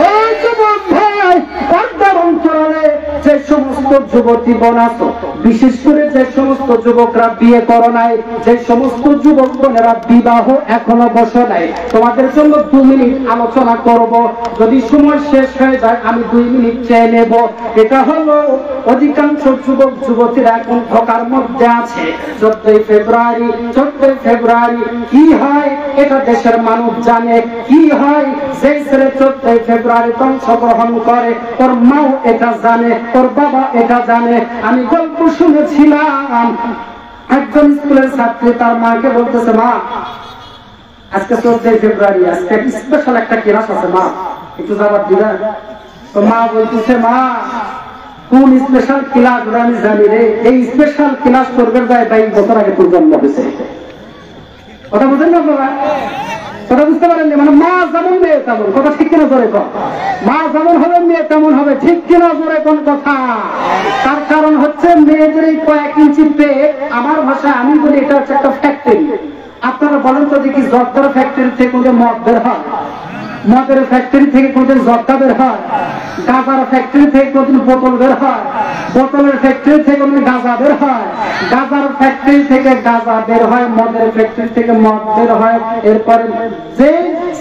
ওই যুবক ভাই, পর্দার অন্তরালে যে সমস্ত যুবতী বোন আছো, বিশেষ করে যে সমস্ত যুবকরা বিয়ে করো নাই, যে সমস্ত যুবক বোনেরা বিবাহ এখনো বসে নাই, তোমাদের জন্য 2 মিনিট আলোচনা করব। যদি সময় শেষ হয়ে যায় আমি 2 মিনিট চেয়ে নেব। এটা হলো অধিকাংশ যুবক যুবতীরা এখন ধোকার মধ্যে আছে। 14 ফেব্রুয়ারি কি হয় এটা দেশের মানুষ জানে। কি হয় সেই ছেলে 14 ফেব্রুয়ারি অংশগ্রহণ করে, ওর মাও এটা জানে, ওর বাবা এটা জানে। আমি গল্প শুনেছিলাম, একজন স্কুলের ছাত্রী তার মাকে বলতেছে, মা আজকে 14 ফেব্রুয়ারি, আজকে স্পেশাল একটা ক্লাস আছে, মা একটু জবাব দিবা? তো মা বলতেছে, মা কোন স্পেশাল ক্লাস আমি জানি রে, এই স্পেশাল ক্লাস করবে যায় 22 বছর আগে তোর জন্ম হয়েছে। কথা বুঝেন না আপনারা? কথা বুঝতে পারেন? মানে মা যেমন মেয়ে তেমন, কথা ঠিক কিনা জোরে কর? মা যেমন হবে মেয়ে তেমন হবে, ঠিক কিনা জোরে কোন কথা? তার কারণ হচ্ছে মেয়েদের এই কয়েক ইঞ্চি পেট, আমার ভাষায় আমি বলি এটা হচ্ছে একটা ফ্যাক্টরি। আপনারা বলেন তো দেখি, জর্দার ফ্যাক্টরি থেকে কোনদিন মদ বের হয়? মদের ফ্যাক্টরি থেকে কোনদিন জর্দা বের হয়? গাঁজার ফ্যাক্টরি থেকে কোনদিন বোতল বের হয়? বোতলের ফ্যাক্টরি থেকে কোনদিন গাঁজা বের হয়? গাঁজার ফ্যাক্টরি থেকে গাঁজা বের হয়, মদের ফ্যাক্টরি থেকে মদ বের হয়। এরপরে যে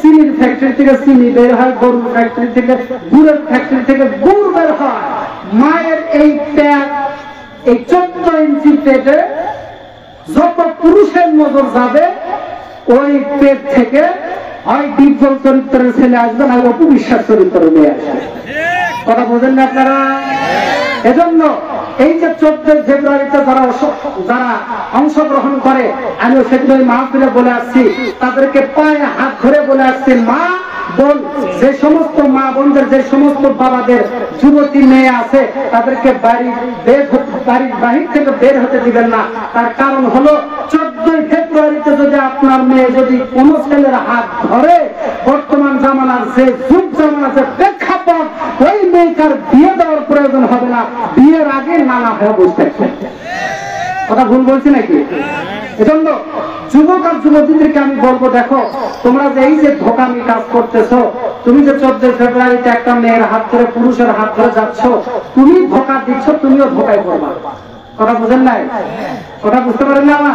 চিনির ফ্যাক্টরি থেকে চিনি বের হয়, গরুর ফ্যাক্টরি থেকে, গুড়ের ফ্যাক্টরি থেকে গুড় বের হয়। মায়ের এই পেট, এই 14 ইঞ্চি পেটে যত পুরুষের নজর যাবে, ওই পেট থেকে হয় ডিপজল চরিত্রের ছেলে আসবে, না অপবিশ্বাস চরিত্রের মেয়ে আসবে। কথা বোঝেন না আপনারা? এজন্য এই যে 14 ফেব্রুয়ারিতে যারা অংশগ্রহণ করে, আমি সেদিন ওই মাহফিলে বলে আসছি, তাদেরকে পায়ে হাত ধরে বলে আসছি, মা বোন, যে সমস্ত মা বোনদের, যে সমস্ত বাবাদের যুবতী মেয়ে আছে, তাদেরকে বাড়ির বাহির থেকে বের হতে দিবেন না। তার কারণ হলো 14 ফেব্রুয়ারিতে যদি আপনার মেয়ে যদি কোন ছেলের হাত ধরে, বর্তমান জামানার যে যুগ জামানা, যে প্রেক্ষাপট, ওই মেয়েটার বিয়ে দেওয়ার প্রয়োজন হবে না, বিয়ের আগে নানা হয়ে বসে থাকবে। কথা ভুল বলছি নাকি? এজন্য যুবক আর যুবতীদেরকে আমি বলবো, দেখো তোমরা যে এই যে ধোকামি কাজ করতেছো, তুমি যে 14 ফেব্রুয়ারিতে একটা মেয়ের হাত ধরে, পুরুষের হাত ধরে যাচ্ছ, তুমি ধোকা দিচ্ছ, তুমিও ধোকায় পড়বা। কথা বুঝেন নাই? কথা বুঝতে পারেন না?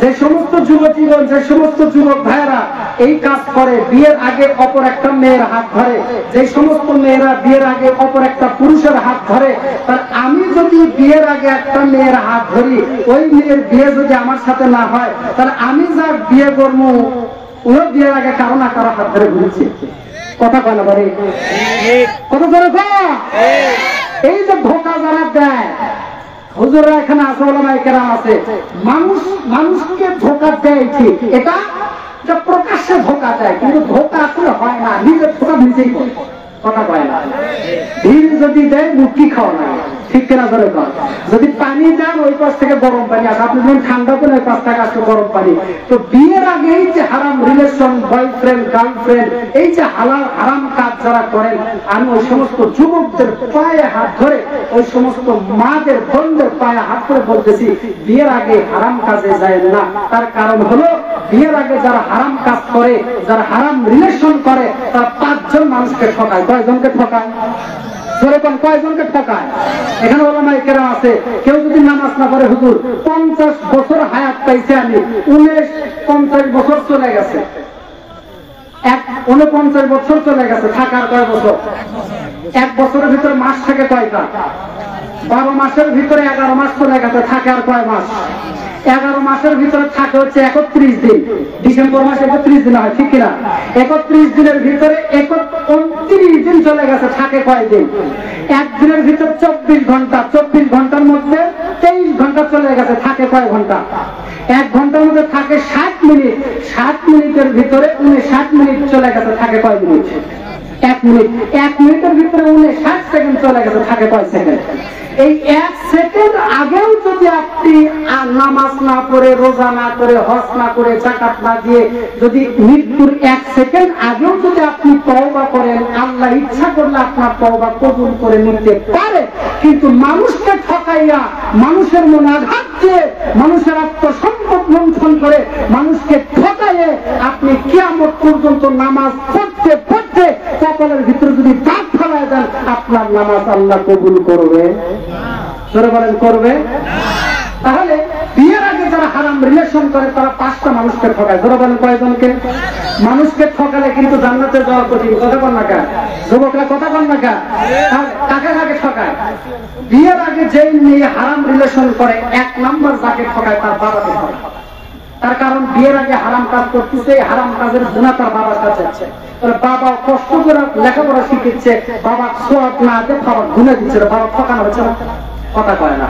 যে সমস্ত যুবতী, যে সমস্ত যুবক ভাইয়েরা এই কাজ করে, বিয়ের আগে অপর একটা মেয়ের হাত ধরে, যে সমস্ত মেয়েরা বিয়ের আগে অপর একটা পুরুষের হাত ধরে, তার আমি যদি বিয়ের আগে একটা মেয়ের হাত ধরি, ওই মেয়ের বিয়ে যদি আমার সাথে না হয়, তাহলে আমি যা বিয়ে করবো, ও বিয়ের আগে কারো না কারো হাত ধরে ঘুরছে। কথা কয় না বাড়ি? কথা ধরে এই যে ধোকা যারা দেয়, হুজুররা এখানে আছে, ওলামায়ে কেরাম আছে, মানুষকে ধোকা দেয় ঠিক, এটা প্রকাশ্যে ধোকা দেয়, কিন্তু ধোকা আসলে হয় না, নিজের ধোকা নিজেই করে। কথা কয় না? ভিড় যদি দেয় মুক্তি খাওয়া না, ঠিক কিনা ধরে কর? যদি পানি দেন ওই পাশ থেকে গরম পানি আসে, আপনি যখন ঠান্ডা করে ওই পাশ থেকে আসবে গরম পানি। তো বিয়ের আগে এই যে হারাম রিলেশন, বয়ফ্রেন্ড গার্লফ্রেন্ড, এই যে হারাম কাজ যারা করেন, আমি ওই সমস্ত যুবকদের পায়ে হাত ধরে, ওই সমস্ত মাদের বোনদের পায়ে হাত ধরে বলতেছি, বিয়ের আগে হারাম কাজে যায় না। তার কারণ হলো, বিয়ের আগে যারা হারাম কাজ করে, যারা হারাম রিলেশন করে, তারা 5 জন মানুষকে ঠকায়। কয়জনকে ঠকায়? যেরকম কয়জনকে ঠকায়? এখানে ওলামায়ে কেরাম আছে, কেউ যদি নামাজ না পড়ে, হুজুর 50 বছর হায়াত পাইছে, আমি 49 বছর চলে গেছে, 49 বছর চলে গেছে, থাকার কয় বছর? 1 বছরের ভিতরে মাস থাকে কয়টা? 12 মাসের ভিতরে 11 মাস চলে গেছে, থাকে আর কয় মাস? 11 মাসের ভিতরে থাকে হচ্ছে 31 দিন। ডিসেম্বর মাসে 31 দিন হয়, ঠিক কিনা? 31 দিনের ভিতরে 29 দিন চলে গেছে, থাকে কয় দিন? একদিনের ভিতর 24 ঘন্টা, 24 ঘন্টার মধ্যে 23 ঘন্টা চলে গেছে, থাকে কয় ঘন্টা? 1 ঘন্টার মধ্যে থাকে 60 মিনিট, 60 মিনিটের ভিতরে 59 মিনিট চলে গেছে, থাকে কয় মিনিট? 1 মিনিট। 1 মিনিটের ভিতরে 59 সেকেন্ড চলে গেছে, থাকে কয় সেকেন্ড? এই 1 সেকেন্ড আগেও যদি আপনি নামাজ না পড়ে, রোজা না করে, হজ না করে, যাকাত না দিয়ে, যদি মৃত্যুর 1 সেকেন্ড আগেও যদি আপনি তওবা করেন, আল্লাহ ইচ্ছা করলে আপনার তওবা কবুল করে নিতে পারে। কিন্তু মানুষকে ঠকাইয়া, মানুষের মনে আঘাত দিয়ে, মানুষের আত্মসম্পদ লুণ্ঠন করে, মানুষকে ঠকাইয়ে আপনি কিয়ামত পর্যন্ত নামাজ পড়তে পড়তে কপালের ভিতরে যদি দাগ ফেলায় দেন, আপনার নামাজ আল্লাহ কবুল করবে? জোরে বলেন, করবে? তাহলে বিয়ের আগে যারা হারাম রিলেশন করে তারা 5টা মানুষকে ঠকায়। জোরে বলেন, কয়জনকে? মানুষকে ঠকালে কিন্তু জান্নাতে যাওয়া কঠিন। কথা বল না কা যুবকরা, কথা বল না কা? কাকে কাকে ঠকায়? বিয়ের আগে যেই মেয়ে হারাম রিলেশন করে, 1 নম্বর যাকে ঠকায় তার বাবাকে ঠকায়। তার কারণ বিয়ের আগে হারাম কাজ করতেছে, হারাম কাজের গুনাহ তার বাবার কাছে আছে। বাবা কষ্ট করে লেখাপড়া শিখিচ্ছে, বাবা সোয়াব না দিয়ে বাবা গুনাহ দিচ্ছে, বাবা ঠকানো হচ্ছে না? কথা কয় না।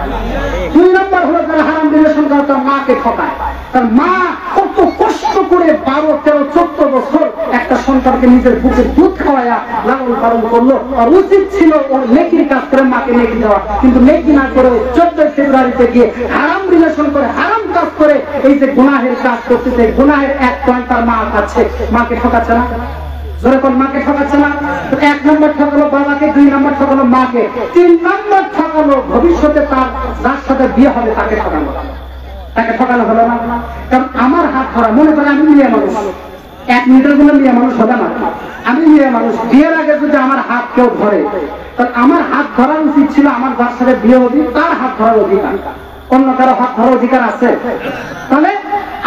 2 নম্বর হলো যারা হারাম রিলেশন করে তার মাকে ঠকায়। তার মা কত কষ্ট করে 12, 13, 14 বছর একটা সন্তানকে নিজের বুকে দুধ খাওয়ায়া লালন পালন করলো। আর উচিত ছিল ওর নেকির কাজ করে মাকে নেকি দেওয়া, কিন্তু নেকি না করে 14 ফেব্রুয়ারিতে গিয়ে হারাম রিলেশন করে, হারাম কাজ করে এই যে গুনাহের কাজ করতেছে, গুনাহের 1 পয়েন্ট তার মা কাছে, মাকে ঠকাচ্ছে না? জোরে কোন মাকে ঠকাচ্ছে না? 1 নম্বর ঠকালো বাবাকে, 2 নম্বর ঠকালো মাকে, 3 নম্বর ঠকালো ভবিষ্যতে তার যার সাথে বিয়ে হবে তাকে ঠকানো। তাকে ঠকানো হলো না? কারণ আমার হাত ধরা, মনে করে আমি মেয়ে মানুষ, 1 মিনিটের জন্য মেয়ে মানুষ হবে না। আমি মেয়ে মানুষ, বিয়ের আগে যদি আমার হাত কেউ ধরে, তাহলে আমার হাত ধরার উচিত ছিল আমার যার সাথে বিয়ে হবে তার হাত ধরার অধিকার। অন্য কারো হাত ধরার অধিকার আছে? তাহলে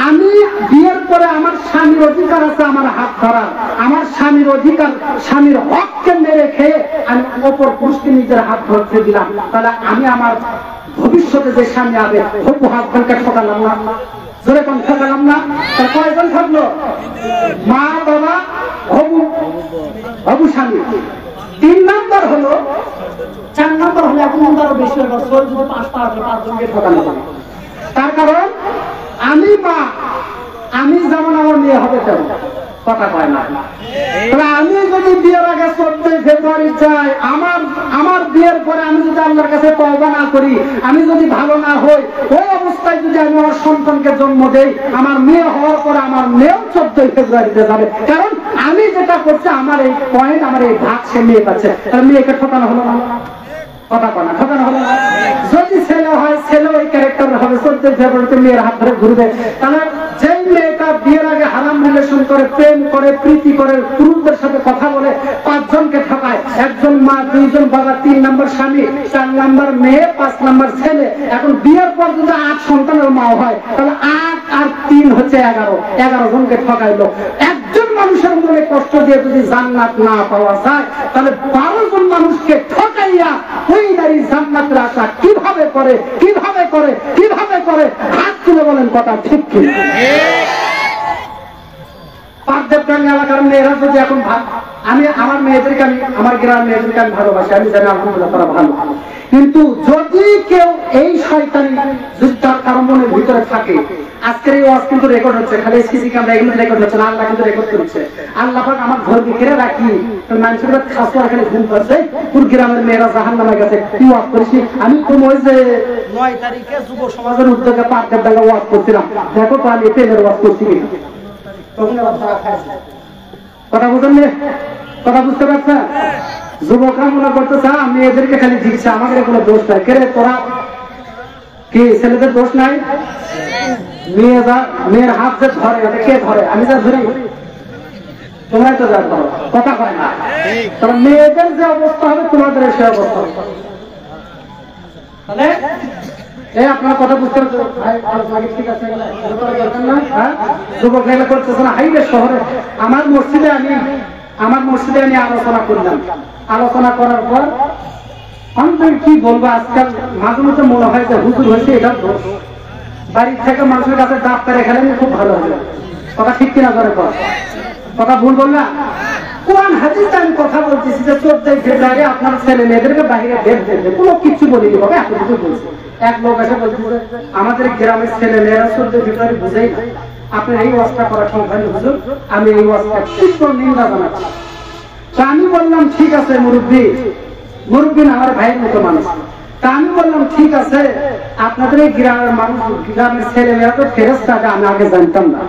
আমি বিয়ের পরে আমার স্বামীর অধিকার আছে আমার হাত ধরার। আমার স্বামীর অধিকার, স্বামীর হককে মেরে খেয়ে আমি অপর পুরুষকে নিজের হাত ধরতে দিলাম, তাহলে আমি আমার ভবিষ্যতে যে স্বামী হবে হবু হাজবেন্ডকে ঠকালাম না? জোরে কোন ঠকালাম না? তাহলে কয়জন থাকলো? মা, বাবা, হবু স্বামী। 3 নম্বর হলো, 4 নম্বর হলো এখন আরো বেশি হবে, 5জনকে ঠকানো হবে। তার কারণ আমি মা, আমি যেমন আমার মেয়ে হবে তেমন। কথা কয় না? আমি যদি বিয়ের আগে 14 ফেব্রুয়ারি যাই, আমার বিয়ের পরে আমি যদি আল্লাহর কাছে তওবা না করি, আমি যদি ভালো না হই, ওই অবস্থায় যদি আমি আমার সন্তানকে জন্ম দেই, আমার মেয়ে হওয়ার পরে আমার মেয়েও 14 ফেব্রুয়ারিতে যাবে। কারণ আমি যেটা করছি, আমার এই পয়েন্ট, আমার এই ভাগ সে মেয়ে পাচ্ছে। তাহলে মেয়েকে ঠকানো হলো না? কথা কয় না? ঠকানো হলো না? যদি ছেলে হয়, ছেলে ওই ক্যারেক্টার হবে, 14 ফেব্রুয়ারিতে মেয়ের হাত ধরে ঘুরবে। তাহলে যেই মেয়েটা বিয়ের আগে হারাম রিলেশন করে, প্রেম করে, প্রীতি করে, পুরুষদের সাথে কথা বলে 5 জনকে ঠকায়, 1 জন মা, 2 জন বাবা, 3 নম্বর স্বামী, 4 নম্বর মেয়ে, 5 নম্বর ছেলে। এখন বিয়ের পর যদি 8 সন্তানের মা হয়, তাহলে 8 আর 3 হচ্ছে 11 জনকে ঠকাইলো। একজন মানুষের মনে কষ্ট দিয়ে যদি জান্নাত না পাওয়া যায়, তাহলে 12 জন মানুষকে ঠকাইয়া ওই নারী জান্নাতের আশা কিভাবে করে, কিভাবে করে, কিভাবে করে? হাত তুলে বলেন, কথা ঠিক কি? পার্থক্রামী এলাকার মেয়েরা যদি এখন আমি আমার মেয়েদেরকে, আমি আমার গ্রামের মেয়েদেরকে আমি ভালোবাসি, আমি জানি আলহামদুলিল্লাহ তারা ভালো। কিন্তু যদি কেউ এই শয়তানি যদি তার কারো মনের ভিতরে থাকে, আজকের এই ওয়াজ কিন্তু রেকর্ড হচ্ছে, খালি সিসি ক্যামেরা এগুলো রেকর্ড হচ্ছে না, আল্লাহ কিন্তু রেকর্ড করছে। আল্লাহ পাক আমার ঘরকে ঘিরে রাখি, মানুষের খাস করে খালি ঘুম পাচ্ছে, পুরো গ্রামের মেয়েরা জাহান্নামের কাছে কি ওয়াজ করেছি। আমি তো ওই যে 9 তারিখে যুব সমাজের উদ্যোগে পার্কের ডাঙ্গা ওয়াজ করছিলাম, দেখো তো আমি প্রেমের ওয়াজ করছি কিনা। তখন আবার তারা খাইছে। কথা বুঝলেন? কথা বুঝতে পারছেন? যুবকরা মনে করতেছে মেয়েদেরকে খালি দিচ্ছে, আমাদের কোনো দোষ নাই। কে রে তোরা কি ছেলেদের দোষ নাই? মেয়ের হাত যে ধরে, এটা কে ধরে? আমি যা ধরি, তোমরাই তো যা ধরো। কথা কয় না? তবে মেয়েদের যে অবস্থা হবে তোমাদের সে অবস্থা হবে। তাহলে এই আপনার কথা বুঝতে পারছেন? ঠিক আছে, যুবক মেলা করতেছে না। হাইরে শহরে আমার মসজিদে আমি আলোচনা করলাম। আলোচনা করার পর আমি কি বলবো, আজকাল মাঝে মাঝে মনে হয় যে হুজুর হয়েছে এটা দোষ। বাড়ির থেকে মানুষের কাছে ডাব পেরে খেলেন খুব ভালো হবে। কথা ঠিক কিনা করে পর কথা ভুল বল না? কোরআন হাদিসে আমি কথা বলতেছি যে 14 ফেব্রুয়ারি আপনার ছেলে মেয়েদেরকে বাইরে বের দেবে, কোনো কিছু বলিনি বাবা, এত কিছু বলছে। এক লোক এসে বলছে আমাদের গ্রামের ছেলে মেয়েরা 14 ফেব্রুয়ারি বুঝেই না, আপনার এই ওয়াজটা করা ঠিক হয়নি হুজুর, আমি এই ওয়াজটা তীব্র নিন্দা জানাচ্ছি। তা আমি বললাম ঠিক আছে মুরব্বী, মুরব্বী না আমার ভাইয়ের মতো মানুষ। তা আমি বললাম ঠিক আছে, আপনাদের এই গ্রামের মানুষ, গ্রামের ছেলেমেয়েরা তো ফেরেশতা, আমি আগে জানতাম না,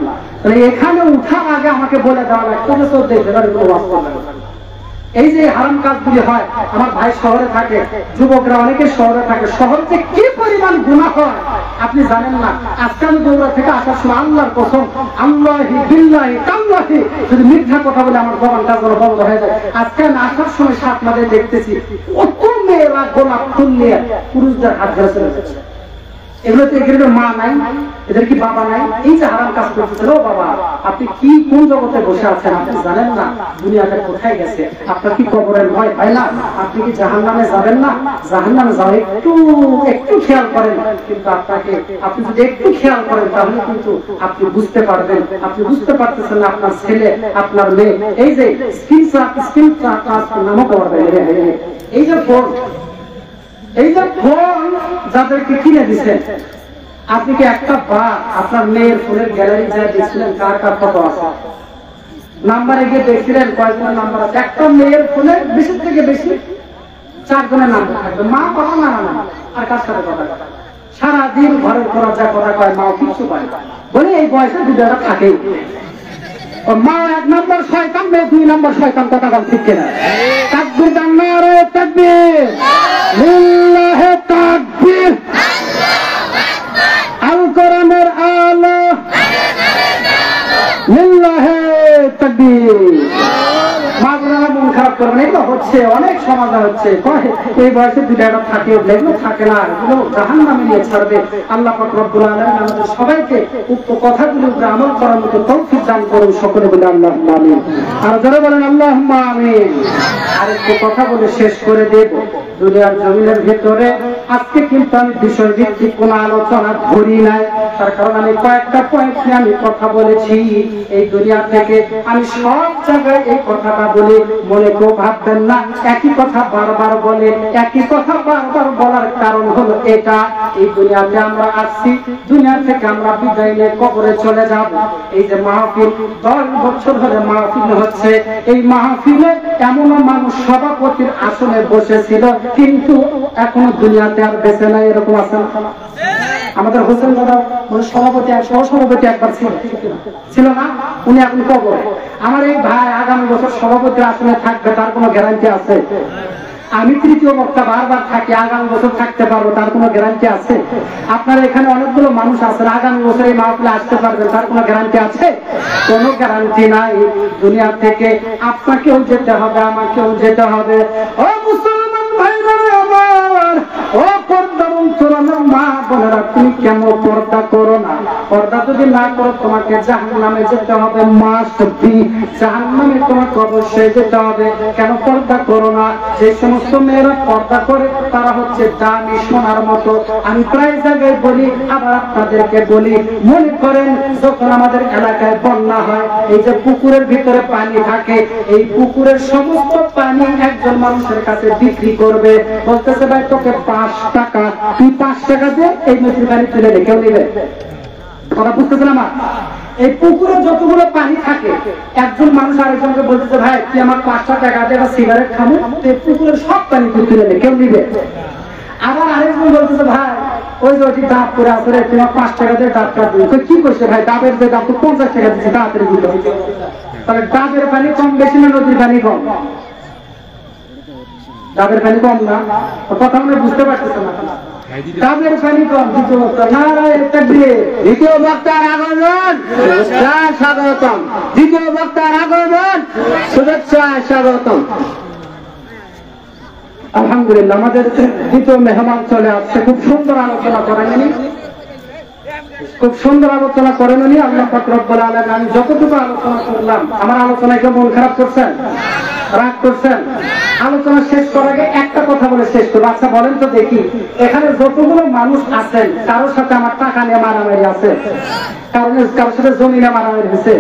তাহলে এখানে উঠার আগে আমাকে বলে দেওয়া লাগতো যে তোর দেখে ওয়াজ করবে। এই যে হারাম কাজগুলি হয়, আমার ভাই শহরে থাকে, যুবকরা অনেকে শহরে থাকে, শহরে যে কি পরিমাণ গুনাহ হয় আপনি জানেন না। আজকে আমি দৌড়া থেকে আসার সময় আল্লাহর কসম, আল্লাহি বিল্লাহি তাল্লাহি, যদি মিথ্যা কথা বলে আমার জবানটা যেন বন্ধ হয়ে যায়। আজকে আমি আসার সময় সাত মাঝে দেখতেছি কত মেয়েরা গোলাপ ফুল নিয়ে পুরুষদের হাত ধরে চলে যাচ্ছে। এগুলো তো এগুলো মা নাই, এদের কি বাবা নাই? এই যে হারাম কাজ করতেছেন, ও বাবা আপনি কি কোন জগতে বসে আছেন আপনি জানেন না দুনিয়াটা কোথায় গেছে? আপনার কি কবরের ভয় হয় না? আপনি কি জাহান্নামে যাবেন না? জাহান্নামে যাওয়া একটু একটু খেয়াল করেন, কিন্তু আপনাকে আপনি যদি একটু খেয়াল করেন তাহলে কিন্তু আপনি বুঝতে পারবেন। আপনি বুঝতে পারতেছেন না আপনার ছেলে আপনার মেয়ে এই যে স্ক্রিন নামক এই যে ফোন, এই যে ফোন যাদেরকে কিনে দিচ্ছেন, আপনি কি একটা বার আপনার মেয়ের ফোনের গ্যালারি যা দেখছিলেন কার কার ফটো আছে? নাম্বারে গিয়ে দেখছিলেন কয়েকজনের নাম্বার আছে? একটা মেয়ের ফোনে বেশি থেকে বেশি 4 জনের নাম্বার থাকবে, মা বাবা না না আর কার সাথে কথা কয়? সারাদিন ঘরের করা যা কথা কয় মাও কিছু পায় বলে এই বয়সে দুটোটা থাকেই। মা 1 নম্বর শয়তান, মেয়ে 2 নম্বর শয়তান, কথা বল ঠিক কিনা? তাকবীর দাও, নারে তাকবীর, লিল্লাহি তাকবীর, আল কোরআনের আলো, লিল্লাহি তাকবীর। মাগুরারা মন খারাপ করবেন, এগুলো হচ্ছে অনেক সমাজে হচ্ছে, এই বয়সে দুটো থাকে, এগুলো থাকে না, এগুলো জাহান্নামে নিয়ে ছাড়বে। আল্লাহ পাক রব্বুল আলামিন আমাদের সবাইকে উক্ত কথাগুলোর উপরে আমল করার মতো তৌফিক দান করুন, সকলে বলে আল্লাহুম্মা আমিন। আর যারা বলেন আল্লাহুম্মা আমিন। আরেকটু কথা বলে শেষ করে দেব। দুনিয়ার জমিনের ভিতরে আজকে কিন্তু আমি বিষয় ভিত্তিক কোন আলোচনা ধরি নাই, তার কারণ আমি কয়েকটা পয়েন্ট নিয়ে আমি কথা বলেছি। এই দুনিয়া থেকে আমি সব জায়গায় এই কথাটা বলি, মনে কেউ ভাববেন না একই কথা বারবার বলে। একই কথা বারবার বলার কারণ হলো এটা, এই দুনিয়াতে আমরা আসছি, দুনিয়া থেকে আমরা বিদায় নিয়ে কবরে চলে যাব। এই যে মাহফিল 10 বছর ধরে মাহফিল হচ্ছে, এই মাহফিলে এমনও মানুষ সভাপতির আসনে বসেছিল কিন্তু এখনো দুনিয়াতে আর বেঁচে নাই, এরকম আছে না? আমাদের হোসেন দাদা সভাপতি সহসভাপতি একবার ছিল না, উনি এখন কবরে। আমার এই ভাই আগামী বছর সভাপতির আসনে থাকবে, তার কোনো গ্যারান্টি আছে? আমি তৃতীয় বক্তা বারবার থাকি, আগামী বছর থাকতে পারবো, তার কোনো গ্যারান্টি আছে? আপনারা এখানে অনেকগুলো মানুষ আছেন, আগামী বছর এই মাহফিলে আসতে পারবেন, তার কোনো গ্যারান্টি আছে? কোনো গ্যারান্টি নাই। দুনিয়া থেকে আপনাকেও যেতে হবে, আমাকেও যেতে হবে। ও মুসলমান ভাইরা আমার, ও পর্দা বঞ্চনার মা বোনেরা, তুমি কেন পর্দা করো না? পর্দা যদি না করো তোমাকে জাহান্নামে যেতে হবে, মাস্ট বি, জাহান্নামে তোমাকে অবশ্যই যেতে হবে। কেন পর্দা করো না? যে সমস্ত মেয়েরা পর্দা করে তারা হচ্ছে দামি সোনার মতো। আমি প্রায় জায়গায় বলি, আবার আপনাদেরকে বলি, মনে করেন যখন আমাদের এলাকায় বন্যা হয়, এই যে পুকুরের ভিতরে পানি থাকে, এই পুকুরের সমস্ত পানি একজন মানুষের কাছে বিক্রি করবে, বলতেছে ভাই তোকে 5 টাকা, তুই 5 টাকা দিয়ে এই নদীর পানি তুলে নে, কেউ নিবে? ওরা বুঝতেছেন আমার? এই পুকুরে যতগুলো পানি থাকে, একজন মানুষ আরেকজনকে বলতেছে ভাই তুই আমার 5টা টাকা দিয়ে একটা সিগারেট খাবো, তুই পুকুরের সব পানি তুই তুলে নে, কেউ নিবে? আবার আরেকজন বলতেছে ভাই ওই যে ওটি ডাব করে আসলে তোমার 5 টাকা দিয়ে ডাবটা দিই, কি করছে ভাই ডাবের যে দাম তো 50 টাকা দিচ্ছে, তাড়াতাড়ি দিতে হবে। তাহলে ডাবের পানি কম বেশি না নদীর পানি কম? ডাবের পানি কম না? কথা আমরা বুঝতে পারতেছি না। ডাবের পানি কম। দ্বিতীয় বক্তা নারায়ে তাকবীর, দ্বিতীয় বক্তার আগমন, স্বাগতম। দ্বিতীয় বক্তার আগমন, শুভেচ্ছা, স্বাগতম। আলহামদুলিল্লাহ, আমাদের দ্বিতীয় মেহমান চলে আসছে। খুব সুন্দর আলোচনা করেন উনি, খুব সুন্দর আলোচনা করেন উনি। আল্লাহ পাক রব্বুল আলামিন, আমি যতটুকু আলোচনা করলাম, আমার আলোচনায় কেউ মন খারাপ করছেন, রাগ করছেন? আলোচনা শেষ করার আগে একটা কথা বলে শেষ করবো। আচ্ছা বলেন তো দেখি, এখানে যতগুলো মানুষ আছেন কারোর সাথে আমার টাকা নিয়ে মারামারি আছে? কারোর সাথে জমি নিয়ে মারামারি হয়েছে?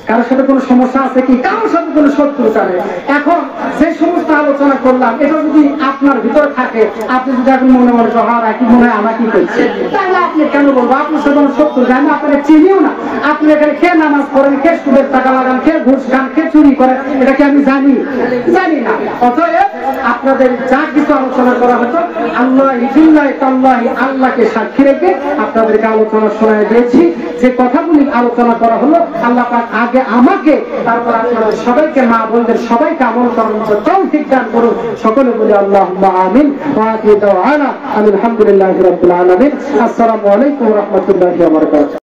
কারোর সাথে কোনো সমস্যা আছে কি, কারোর সাথে কোনো শত্রুতা নেই। এখন যে সমস্ত আলোচনা করলাম এটা যদি আপনার ভিতরে থাকে, আপনি যদি এখন মনে মনে হার একই মনে হয় আমার কি করছে, তাহলে আপনি কেন বলবো আপনার সাথে কোনো শত্রু, আমি আপনাকে চিনিও না। আপনি এখানে কে নামাজ পড়েন, কে সুদের টাকা লাগান, কে ঘুষ খান, কে চুরি করেন, এটা কি আমি জানি? জানি না। অতএব আপনাদের যা কিছু আলোচনা করা হতো আল্লাহ আল্লাহকে সাক্ষী রেখে আপনাদেরকে আলোচনা শোনায় দিয়েছি। যে কথাগুলি আলোচনা করা হলো আল্লাহ পাক আগে আমাকে, তারপর আপনাদের সবাইকে, মা বোনদের সবাইকে আমল করার মতো তৌফিক দান করুন। সকলে বলি আল্লাহুম্মা আমিন। ওয়া আখিরু দাওয়ানা আলহামদুলিল্লাহি রাব্বিল আলামিন। আসসালামু আলাইকুম ওয়া রাহমাতুল্লাহি ওয়া বারাকাতুহু।